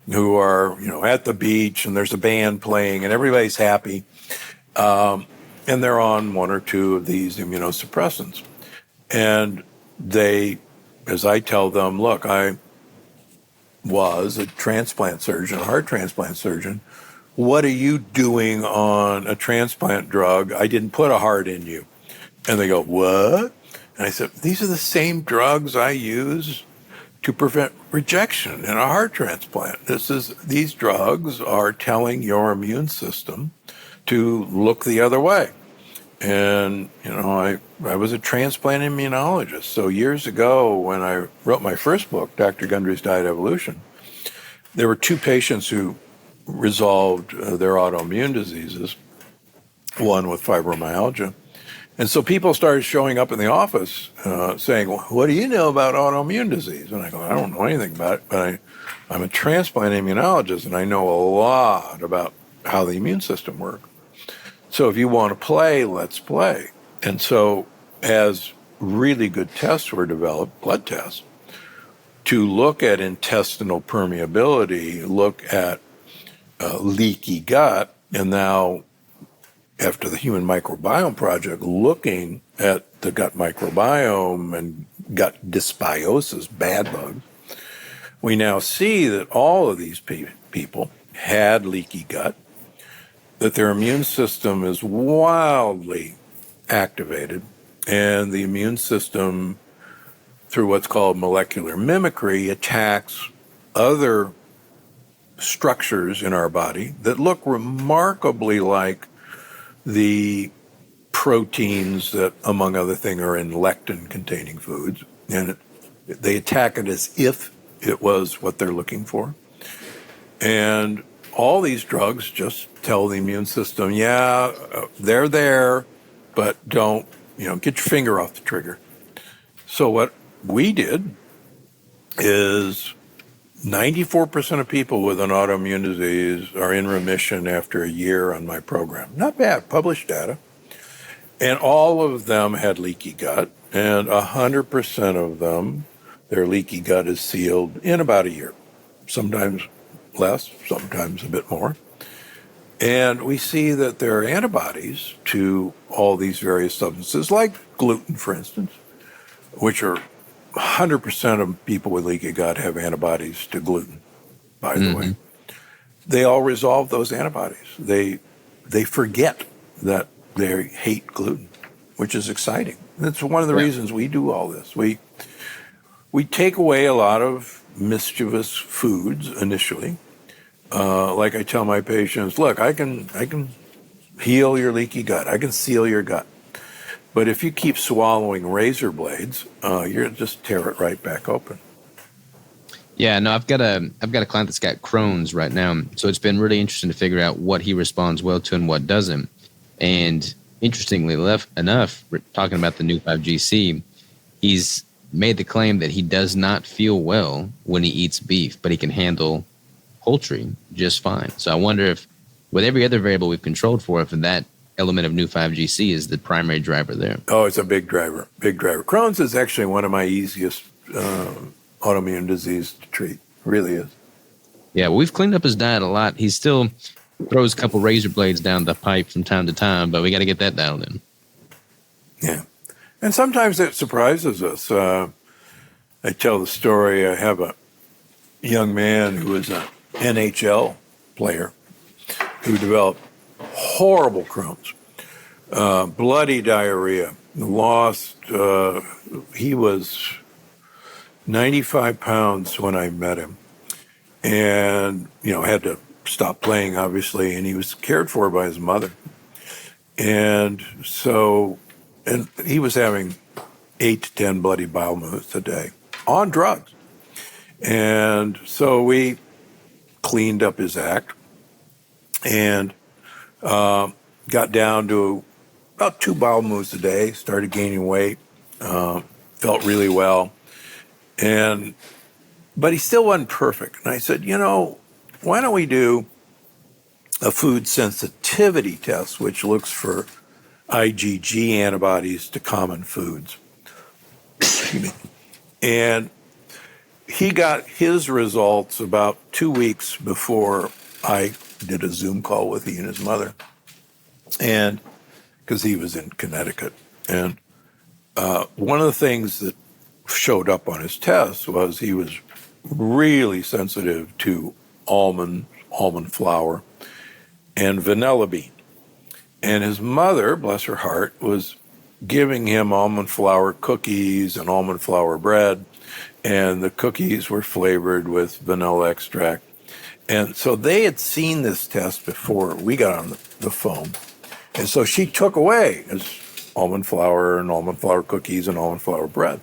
who are, at the beach and there's a band playing and everybody's happy. And they're on 1 or 2 of these immunosuppressants. And as I tell them, look, I was a transplant surgeon, a heart transplant surgeon. What are you doing on a transplant drug? I didn't put a heart in you. And they go, what? And I said, these are the same drugs I use to prevent rejection in a heart transplant. These drugs are telling your immune system to look the other way. And, I was a transplant immunologist. So years ago, when I wrote my first book, Dr. Gundry's Diet Evolution, there were 2 patients who resolved their autoimmune diseases, one with fibromyalgia. And so people started showing up in the office saying, well, what do you know about autoimmune disease? And I go, I don't know anything about it, but I'm a transplant immunologist, and I know a lot about how the immune system works. So if you want to play, let's play. And so as really good tests were developed, blood tests, to look at intestinal permeability, look at leaky gut, and now after the Human Microbiome Project, looking at the gut microbiome and gut dysbiosis, bad bugs, we now see that all of these people had leaky gut, that their immune system is wildly activated, and the immune system, through what's called molecular mimicry, attacks other structures in our body that look remarkably like the proteins that, among other things, are in lectin-containing foods. And they attack it as if it was what they're looking for. And all these drugs just tell the immune system, yeah, they're there, but don't, get your finger off the trigger. So what we did is 94% of people with an autoimmune disease are in remission after a year on my program. Not bad, published data. And all of them had leaky gut, and 100% of them, their leaky gut is sealed in about a year, sometimes less, sometimes a bit more. And we see that there are antibodies to all these various substances, like gluten, for instance, which are 100% of people with leaky gut have antibodies to gluten, by the way. They all resolve those antibodies. They forget that they hate gluten, which is exciting. That's one of the reasons we do all this. We take away a lot of mischievous foods initially. Like I tell my patients, look, I can heal your leaky gut. I can seal your gut. But if you keep swallowing razor blades, you'll just tear it right back open. Yeah, no, I've got a client that's got Crohn's right now, so it's been really interesting to figure out what he responds well to and what doesn't. And interestingly enough, we're talking about the new 5GC, he's made the claim that he does not feel well when he eats beef, but he can handle poultry just fine. So I wonder if, with every other variable we've controlled for, if that element of new 5GC is the primary driver there. Oh, it's a big driver, big driver. Crohn's is actually one of my easiest autoimmune disease to treat. Really is. Yeah, well, we've cleaned up his diet a lot. He still throws a couple razor blades down the pipe from time to time, but we got to get that dialed in. Yeah. And sometimes it surprises us. I tell the story. I have a young man who was an NHL player who developed horrible Crohn's, bloody diarrhea, he was 95 pounds when I met him, and, had to stop playing, obviously, and he was cared for by his mother. And he was having 8 to 10 bloody bowel movements a day on drugs. And so we cleaned up his act and got down to about 2 bowel moves a day, started gaining weight, felt really well. But he still wasn't perfect. And I said, why don't we do a food sensitivity test, which looks for IgG antibodies to common foods. And he got his results about 2 weeks before I did a Zoom call with he and his mother, and because he was in Connecticut. And one of the things that showed up on his test was he was really sensitive to almond flour, and vanilla bean. And his mother, bless her heart, was giving him almond flour cookies and almond flour bread, and the cookies were flavored with vanilla extract. And so they had seen this test before we got on the phone. And so she took away his almond flour and almond flour cookies and almond flour bread.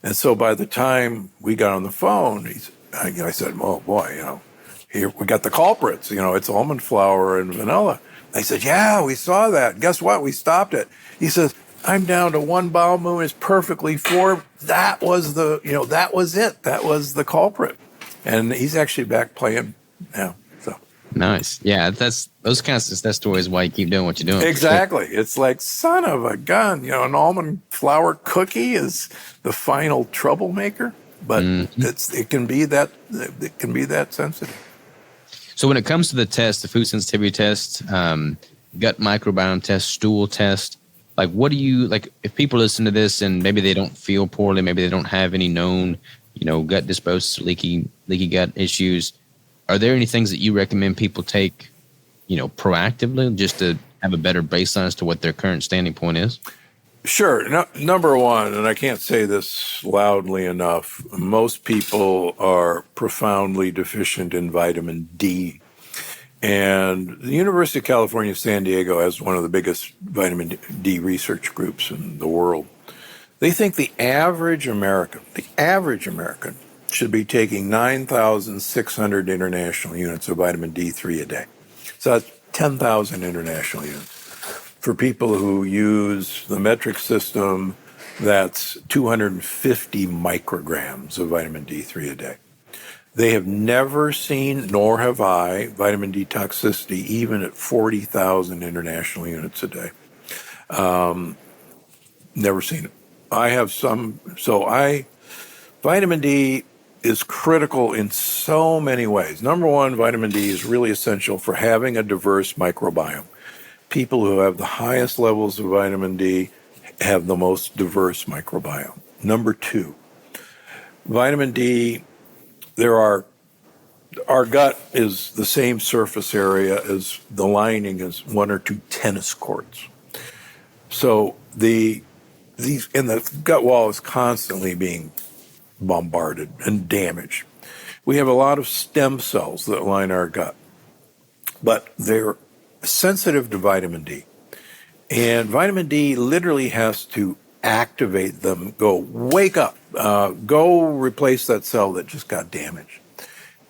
And so by the time we got on the phone, I said, oh boy, here we got the culprits, it's almond flour and vanilla. I said, yeah, we saw that. Guess what? We stopped it. He says, I'm down to 1 bowel movement. It's perfectly formed. That was that was it. That was the culprit. And he's actually back playing now. So nice. Yeah, that's those kinds of success stories why you keep doing what you're doing. Exactly. It's like, son of a gun, an almond flour cookie is the final troublemaker, but it can be that sensitive. So when it comes to the test, the food sensitivity test, gut microbiome test, stool test, like what do you, like if people listen to this and maybe they don't feel poorly, maybe they don't have any known, gut dysbiosis, leaky gut issues, are there any things that you recommend people take, proactively just to have a better baseline as to what their current standing point is? Sure. No, number one, and I can't say this loudly enough, most people are profoundly deficient in vitamin D. And the University of California, San Diego has one of the biggest vitamin D research groups in the world. They think the average American should be taking 9,600 international units of vitamin D3 a day. So that's 10,000 international units. For people who use the metric system, that's 250 micrograms of vitamin D3 a day. They have never seen, nor have I, vitamin D toxicity even at 40,000 international units a day. Never seen it. I have some, vitamin D is critical in so many ways. Number one, vitamin D is really essential for having a diverse microbiome. People who have the highest levels of vitamin D have the most diverse microbiome. Number two, vitamin D, our gut is the same surface area as the lining is 1 or 2 tennis courts. So the gut wall is constantly being bombarded and damaged. We have a lot of stem cells that line our gut, but they're sensitive to vitamin D. And vitamin D literally has to activate them, go, wake up, go replace that cell that just got damaged.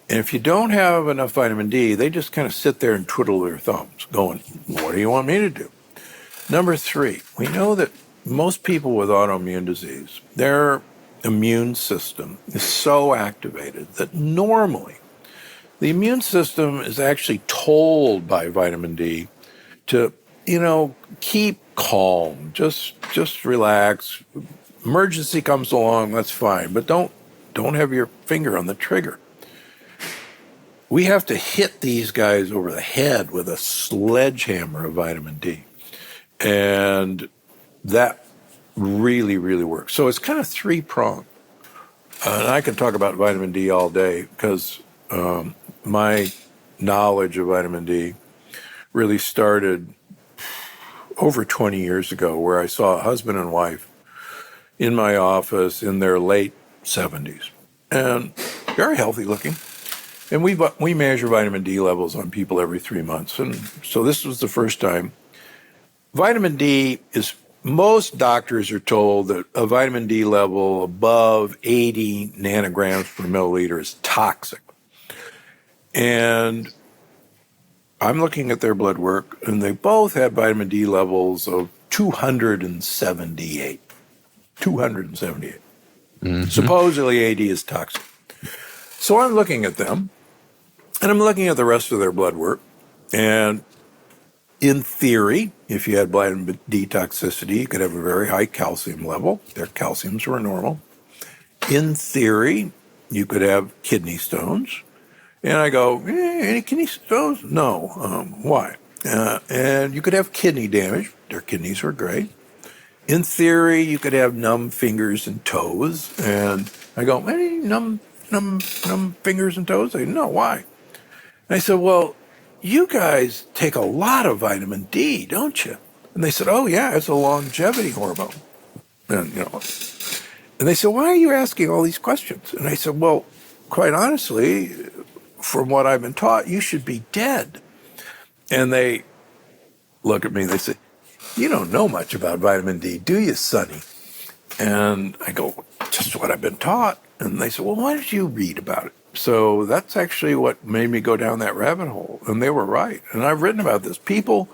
And if you don't have enough vitamin D, they just kind of sit there and twiddle their thumbs, going, what do you want me to do? Number three, we know that most people with autoimmune disease, their immune system is so activated that normally the immune system is actually told by vitamin D to, keep calm, just relax. Emergency comes along, that's fine, but don't have your finger on the trigger. We have to hit these guys over the head with a sledgehammer of vitamin D. And that really, really works. So it's kind of three-pronged. And I can talk about vitamin D all day because my knowledge of vitamin D really started over 20 years ago, where I saw a husband and wife in my office in their late 70s and very healthy looking. And we measure vitamin D levels on people every 3 months. And so this was the first time. Vitamin D is, most doctors are told that a vitamin D level above 80 nanograms per milliliter is toxic. And I'm looking at their blood work, and they both had vitamin D levels of 278. 278. Mm-hmm. Supposedly 80 is toxic. So I'm looking at them, and I'm looking at the rest of their blood work. And in theory, if you had vitamin D toxicity, you could have a very high calcium level. Their calciums were normal. In theory, you could have kidney stones. And I go, any kidney stones? No. Why? And you could have kidney damage. Their kidneys were great. In theory, you could have numb fingers and toes. And I go, any numb fingers and toes? They go, no, why? And I said, well, you guys take a lot of vitamin D, don't you? And they said, oh, yeah, it's a longevity hormone. And, and they said, why are you asking all these questions? And I said, well, quite honestly, from what I've been taught, you should be dead. And they look at me, they say, you don't know much about vitamin D, do you, Sonny? And I go, just what I've been taught. And they said, well, why did you read about it? So that's actually what made me go down that rabbit hole. And they were right. And I've written about this. People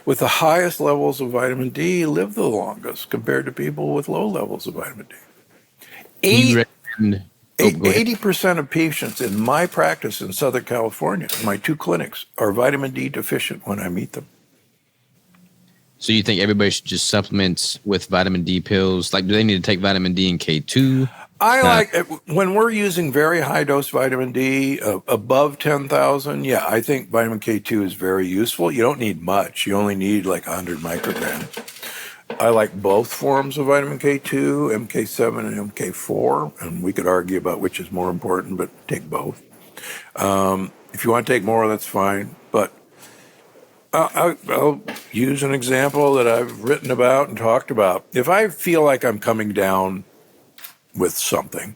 with the highest levels of vitamin D live the longest compared to people with low levels of vitamin D. 80% of patients in my practice in Southern California, my 2 clinics, are vitamin D deficient when I meet them. So you think everybody should just supplement with vitamin D pills? Like, do they need to take vitamin D and K2? When we're using very high dose vitamin D above 10,000, yeah, I think vitamin K2 is very useful. You don't need much. You only need like 100 micrograms. I like both forms of vitamin K2, MK7 and MK4, and we could argue about which is more important, but take both. If you want to take more, that's fine. But I'll use an example that I've written about and talked about. If I feel like I'm coming down with something,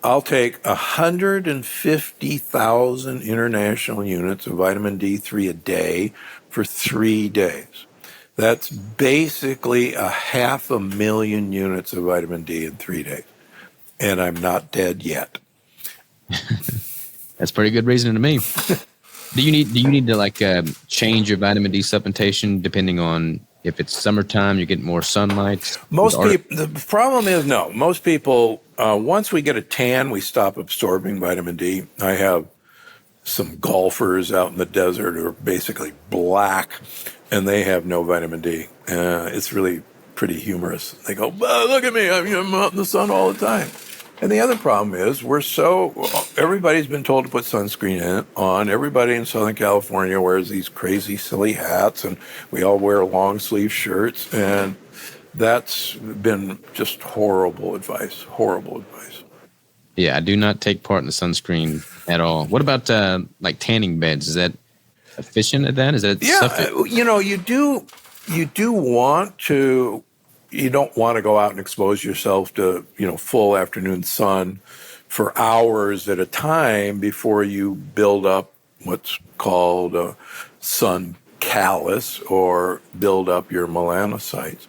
I'll take 150,000 international units of vitamin D3 a day for 3 days. That's basically 500,000 units of vitamin D in 3 days. and I'm not dead yet. That's pretty good reasoning to me. Do you need to like change your vitamin D supplementation depending on if it's summertime, you get more sunlight? Most people, the problem is no. Most people, once we get a tan, we stop absorbing vitamin D. I have some golfers out in the desert who are basically black, and they have no vitamin D. It's really pretty humorous. They go, "Look at me! I'm out in the sun all the time." And the other problem is everybody's been told to put sunscreen on. Everybody in Southern California wears these crazy, silly hats, and we all wear long sleeve shirts. And that's been just horrible advice. Yeah, I do not take part in the sunscreen at all. What about like tanning beds? Is that efficient at that? Is that you want to. You don't want to go out and expose yourself to, full afternoon sun for hours at a time before you build up what's called a sun callus or build up your melanocytes.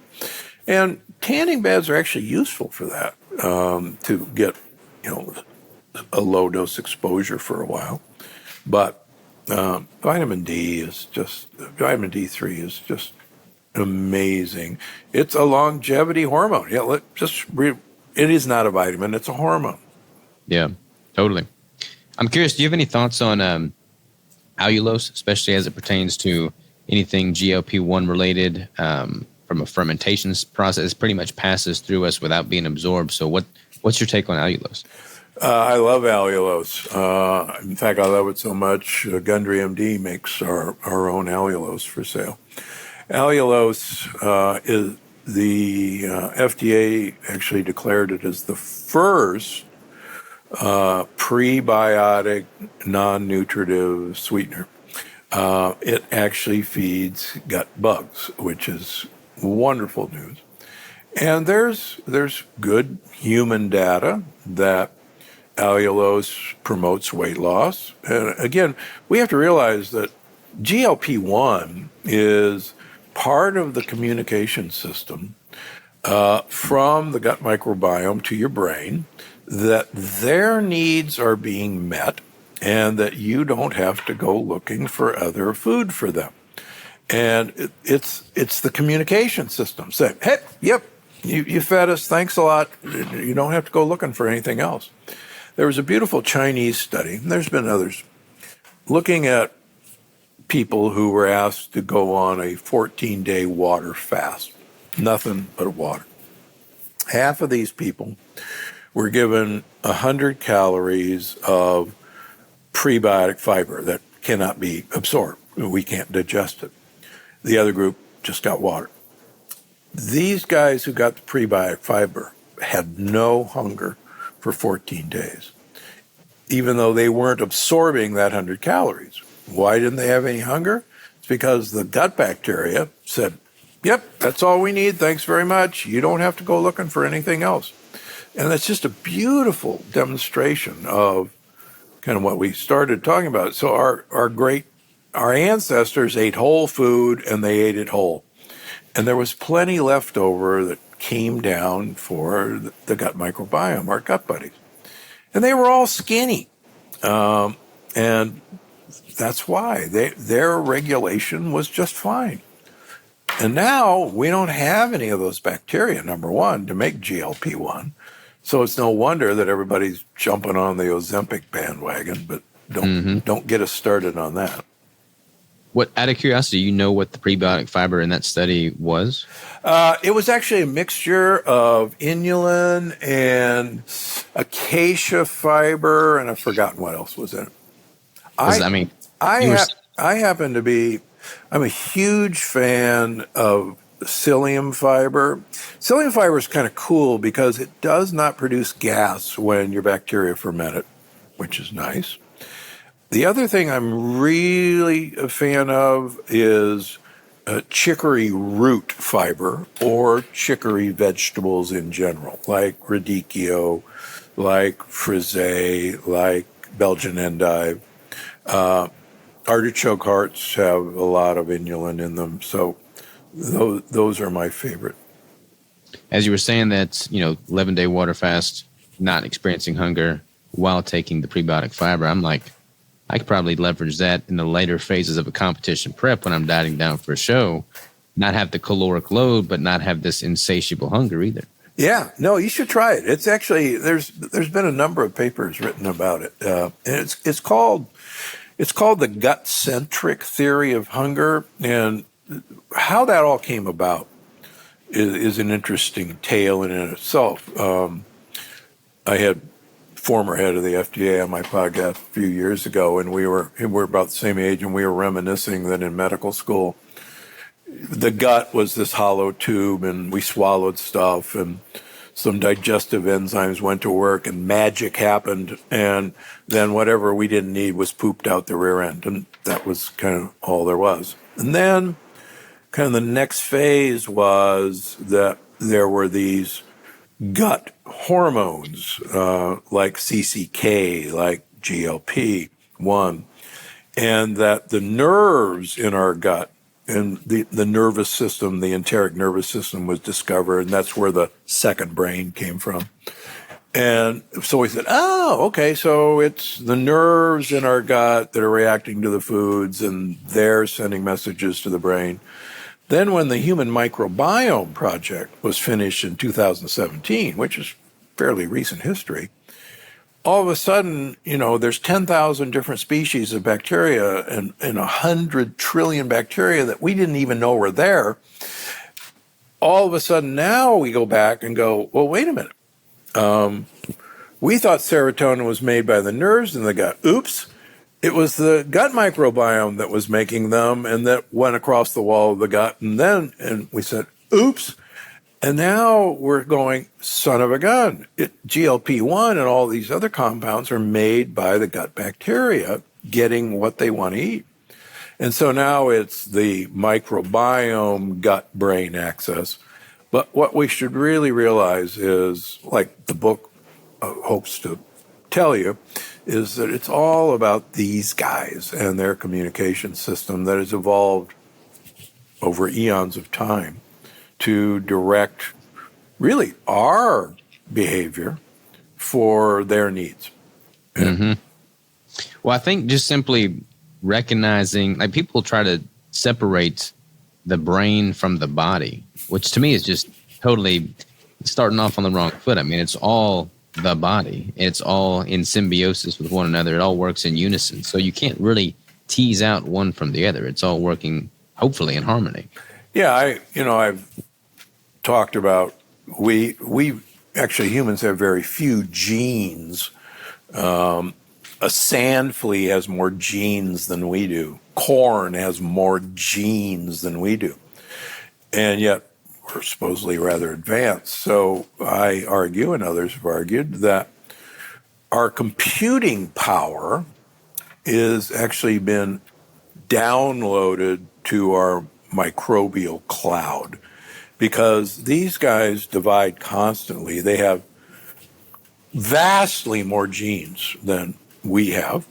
And tanning beds are actually useful for that, to get, a low dose exposure for a while. But vitamin D3 is just amazing. It's a longevity hormone. Yeah, it is not a vitamin, it's a hormone. Yeah, totally. I'm curious, do you have any thoughts on allulose, especially as it pertains to anything GLP-1 related, from a fermentation process? It pretty much passes through us without being absorbed. So what's your take on allulose? I love allulose. In fact, I love it so much, Gundry MD makes our own allulose for sale. Allulose is the FDA actually declared it as the first prebiotic non-nutritive sweetener. It actually feeds gut bugs, which is wonderful news. And there's good human data that allulose promotes weight loss. And again, we have to realize that GLP-1 is part of the communication system from the gut microbiome to your brain, that their needs are being met and that you don't have to go looking for other food for them. And it's the communication system saying, hey, yep, you fed us, thanks a lot. You don't have to go looking for anything else. There was a beautiful Chinese study, and there's been others, looking at people who were asked to go on a 14-day water fast, nothing but water. Half of these people were given 100 calories of prebiotic fiber that cannot be absorbed. We can't digest it. The other group just got water. These guys who got the prebiotic fiber had no hunger for 14 days, even though they weren't absorbing that 100 calories. Why didn't they have any hunger? It's because the gut bacteria said, yep, that's all we need. Thanks very much. You don't have to go looking for anything else. And that's just a beautiful demonstration of kind of what we started talking about. So our ancestors ate whole food, and they ate it whole. And there was plenty left over that came down for the gut microbiome, our gut buddies. And they were all skinny. And that's why their regulation was just fine. And now we don't have any of those bacteria, number one, to make GLP-1. So it's no wonder that everybody's jumping on the Ozempic bandwagon, but don't get us started on that. What, out of curiosity, you know what the prebiotic fiber in that study was? It was actually a mixture of inulin and acacia fiber, and I've forgotten what else was in it. I happen to be, I'm a huge fan of psyllium fiber. Psyllium fiber is kind of cool because it does not produce gas when your bacteria ferment it, which is nice. The other thing I'm really a fan of is chicory root fiber or chicory vegetables in general, like radicchio, like frisee, like Belgian endive. Artichoke hearts have a lot of inulin in them, so those are my favorite. As you were saying, that's 11-day water fast. not experiencing hunger while taking the prebiotic fiber. I'm like, I could probably leverage that in the later phases of a competition prep when I'm dieting down for a show, not have the caloric load, but not have this insatiable hunger either. Yeah, no, you should try it. It's actually there's been a number of papers written about it, and it's called the gut-centric theory of hunger, and how that all came about is an interesting tale in itself. I had former head of the FDA on my podcast a few years ago, and we're about the same age, and we were reminiscing that in medical school, the gut was this hollow tube, and we swallowed stuff, and some digestive enzymes went to work, and magic happened, and then whatever we didn't need was pooped out the rear end, and that was kind of all there was. And then kind of the next phase was that there were these gut hormones like CCK, like GLP-1, and that the nerves in our gut and the nervous system, the enteric nervous system was discovered, and that's where the second brain came from. And so we said, oh, okay, so it's the nerves in our gut that are reacting to the foods, and they're sending messages to the brain. Then when the Human Microbiome Project was finished in 2017, which is fairly recent history, all of a sudden, there's 10,000 different species of bacteria and 100 trillion bacteria that we didn't even know were there. All of a sudden now we go back and go, well, wait a minute. We thought serotonin was made by the nerves in the gut. Oops. It was the gut microbiome that was making them, and that went across the wall of the gut. And we said, oops. And now we're going, son of a gun. GLP-1 and all these other compounds are made by the gut bacteria getting what they want to eat. And so now it's the microbiome gut-brain axis. But what we should really realize is, like the book hopes to tell you, is that it's all about these guys and their communication system that has evolved over eons of time to direct really our behavior for their needs. Mm-hmm. Well, I think just simply recognizing, like, people try to separate the brain from the body, which to me is just totally starting off on the wrong foot. I mean, it's all the body. It's all in symbiosis with one another. It all works in unison. So you can't really tease out one from the other. It's all working, hopefully, in harmony. Yeah, I've talked about we actually, humans have very few genes. A sand flea has more genes than we do. Corn has more genes than we do. And yet we're supposedly rather advanced. So I argue, and others have argued, that our computing power is actually been downloaded to our microbial cloud, because these guys divide constantly. They have vastly more genes than we have,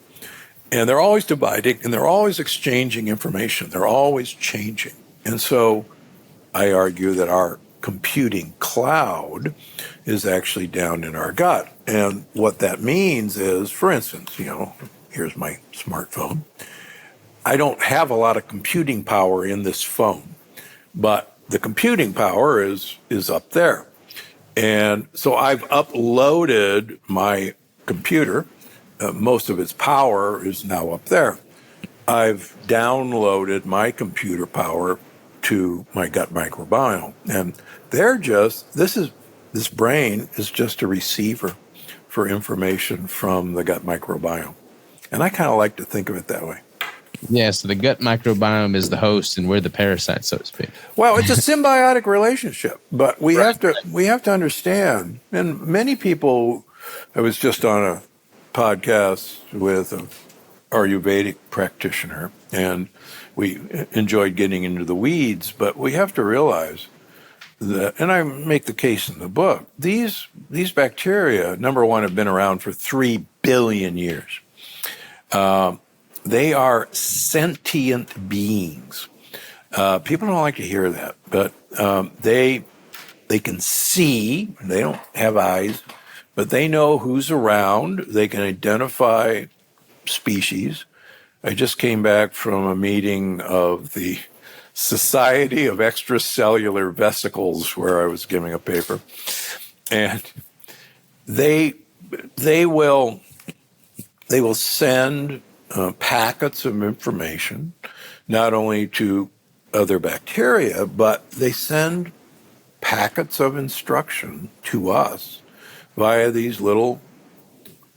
and they're always dividing, and they're always exchanging information. They're always changing. And so I argue that our computing cloud is actually down in our gut. And what that means is, for instance, here's my smartphone. I don't have a lot of computing power in this phone, but the computing power is up there. And so I've uploaded my computer. Most of its power is now up there. I've downloaded my computer power to my gut microbiome. And this brain is just a receiver for information from the gut microbiome. And I kind of like to think of it that way. Yeah, so the gut microbiome is the host and we're the parasite, so to speak. Well, it's a symbiotic relationship, but we have to understand, and many people, I was just on a podcast with an Ayurvedic practitioner, and we enjoyed getting into the weeds, but we have to realize that, and I make the case in the book, these bacteria, number one, have been around for 3 billion years. They are sentient beings. People don't like to hear that, but they can see. They don't have eyes, but they know who's around. They can identify species. I just came back from a meeting of the Society of Extracellular Vesicles, where I was giving a paper, and they will send packets of information not only to other bacteria, but they send packets of instruction to us via these little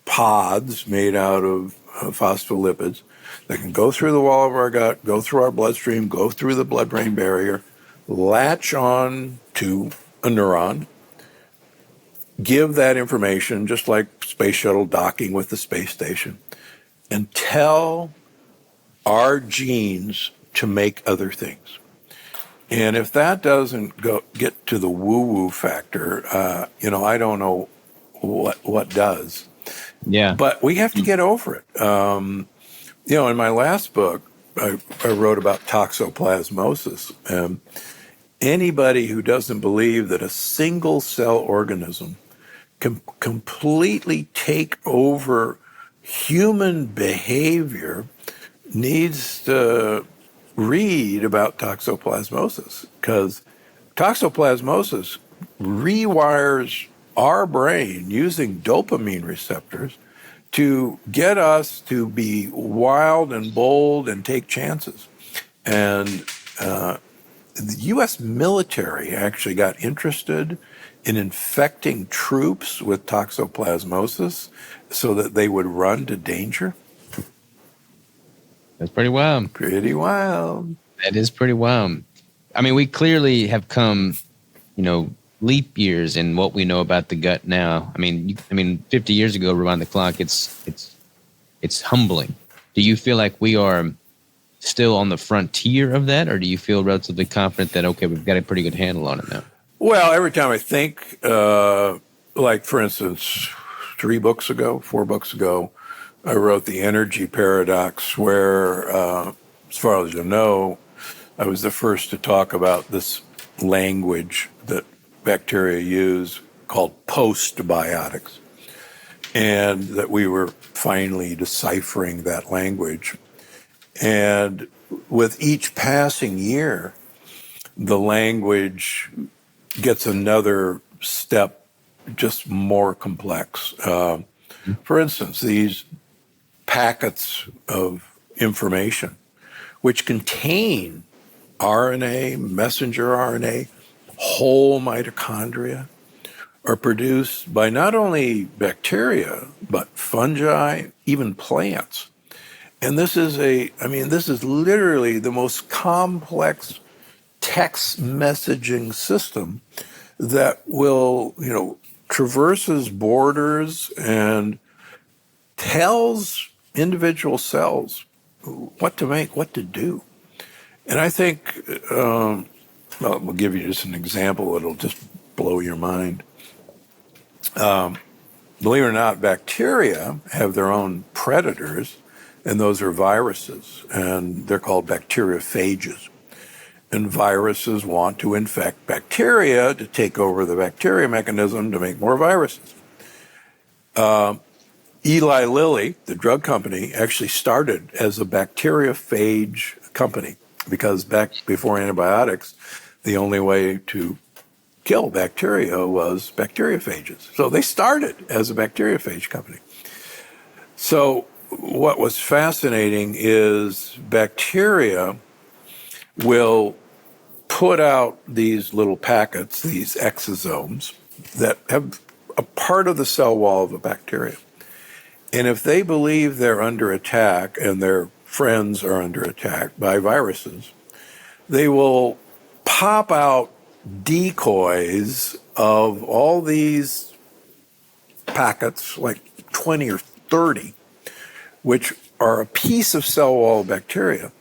pods made out of phospholipids that can go through the wall of our gut, go through our bloodstream, go through the blood-brain barrier, latch on to a neuron, give that information, just like space shuttle docking with the space station, and tell our genes to make other things. And if that doesn't get to the woo-woo factor, I don't know what does. Yeah. But we have to get over it. In my last book, I wrote about toxoplasmosis. Anybody who doesn't believe that a single cell organism can completely take over human behavior needs to read about toxoplasmosis, because toxoplasmosis rewires our brain using dopamine receptors to get us to be wild and bold and take chances. And the U.S. military actually got interested in infecting troops with toxoplasmosis so that they would run to danger. That's pretty wild. Pretty wild. That is pretty wild. I mean, we clearly have come, leap years in what we know about the gut now. I mean, 50 years ago, rewind the clock, it's humbling. Do you feel like we are still on the frontier of that, or do you feel relatively confident that, okay, we've got a pretty good handle on it now? Well, every time I think, like, for instance, 4 books ago, I wrote The Energy Paradox, where, as far as you know, I was the first to talk about this language that bacteria use called postbiotics, and that we were finally deciphering that language. And with each passing year, the language gets another step just more complex. For instance, these packets of information, which contain RNA, messenger RNA, whole mitochondria, are produced by not only bacteria, but fungi, even plants. And this is literally the most complex text messaging system that will, traverses borders and tells individual cells what to make, what to do. And I think, we'll give you just an example. It'll just blow your mind. Believe it or not, bacteria have their own predators, and those are viruses, and they're called bacteriophages. And viruses want to infect bacteria to take over the bacteria mechanism to make more viruses. Eli Lilly, the drug company, actually started as a bacteriophage company, because back before antibiotics, the only way to kill bacteria was bacteriophages. So they started as a bacteriophage company. So what was fascinating is bacteria will put out these little packets, these exosomes, that have a part of the cell wall of a bacteria. And if they believe they're under attack and their friends are under attack by viruses, they will pop out decoys of all these packets, like 20 or 30, which are a piece of cell wall bacteria.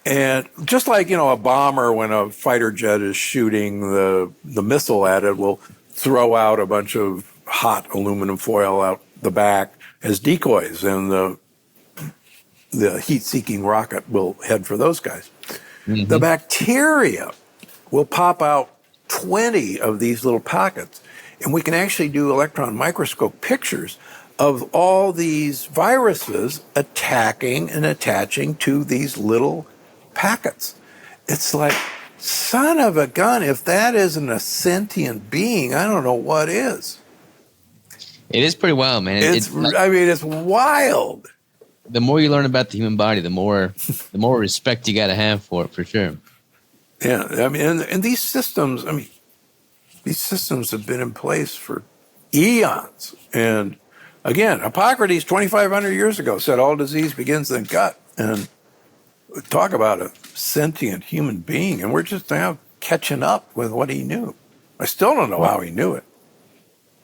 And just like, a bomber, when a fighter jet is shooting the missile at it, will throw out a bunch of hot aluminum foil out the back as decoys, and the heat-seeking rocket will head for those guys. Mm-hmm. The bacteria will pop out 20 of these little pockets, And we can actually do electron microscope pictures of all these viruses attacking and attaching to these little packets. It's like, son of a gun, if that isn't a sentient being, I don't know what is. It is pretty wild, man. It's wild. The more you learn about the human body, the more respect you got to have for it, for sure. Yeah, I mean, and these systems, these systems have been in place for eons. And again, Hippocrates 2,500 years ago said all disease begins in the gut. And talk about a sentient human being, and we're just now catching up with what he knew. I still don't know how he knew it.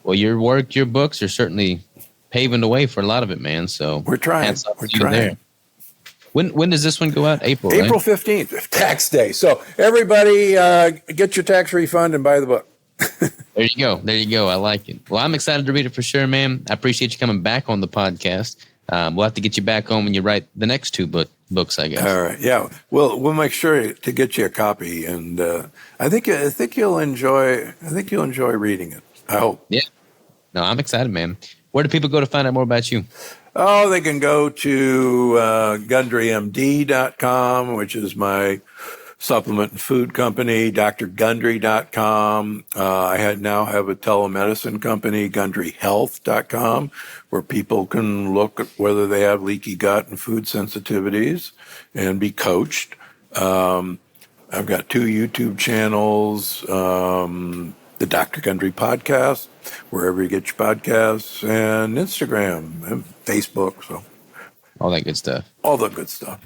Well, your work, your books are certainly paving the way for a lot of it, man. So we're trying. We're trying. There. When does this one go out? April 15th, tax day. So everybody get your tax refund and buy the book. There you go. There you go. I like it. Well, I'm excited to read it for sure, man. I appreciate you coming back on the podcast. We'll have to get you back on when you write the next two books, I guess. All right. Yeah. We'll make sure to get you a copy, and I think you'll enjoy. I think you'll enjoy reading it. I hope. Yeah. No, I'm excited, man. Where do people go to find out more about you? Oh, they can go to GundryMD.com, which is my supplement and food company, drgundry.com. I now have a telemedicine company, GundryHealth.com, where people can look at whether they have leaky gut and food sensitivities and be coached. I've got 2 YouTube channels, the Dr. Gundry podcast, wherever you get your podcasts, and Instagram and Facebook. So all that good stuff. All the good stuff.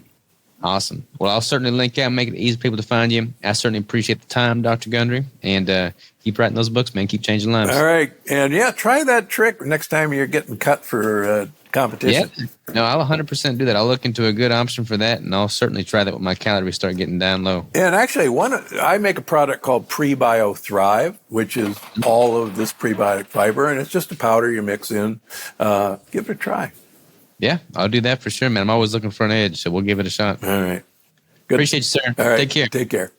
Awesome. Well, I'll certainly link out and make it easy for people to find you. I certainly appreciate the time, Dr. Gundry, and keep writing those books, man. Keep changing lives. All right. And yeah, try that trick next time you're getting cut for competition. Yeah. No, I'll 100% do that. I'll look into a good option for that, and I'll certainly try that when my calories start getting down low. And actually, I make a product called Prebio Thrive, which is all of this prebiotic fiber, and it's just a powder you mix in. Give it a try. Yeah, I'll do that for sure, man. I'm always looking for an edge, so we'll give it a shot. All right. Good. Appreciate you, sir. All right. Take care. Take care.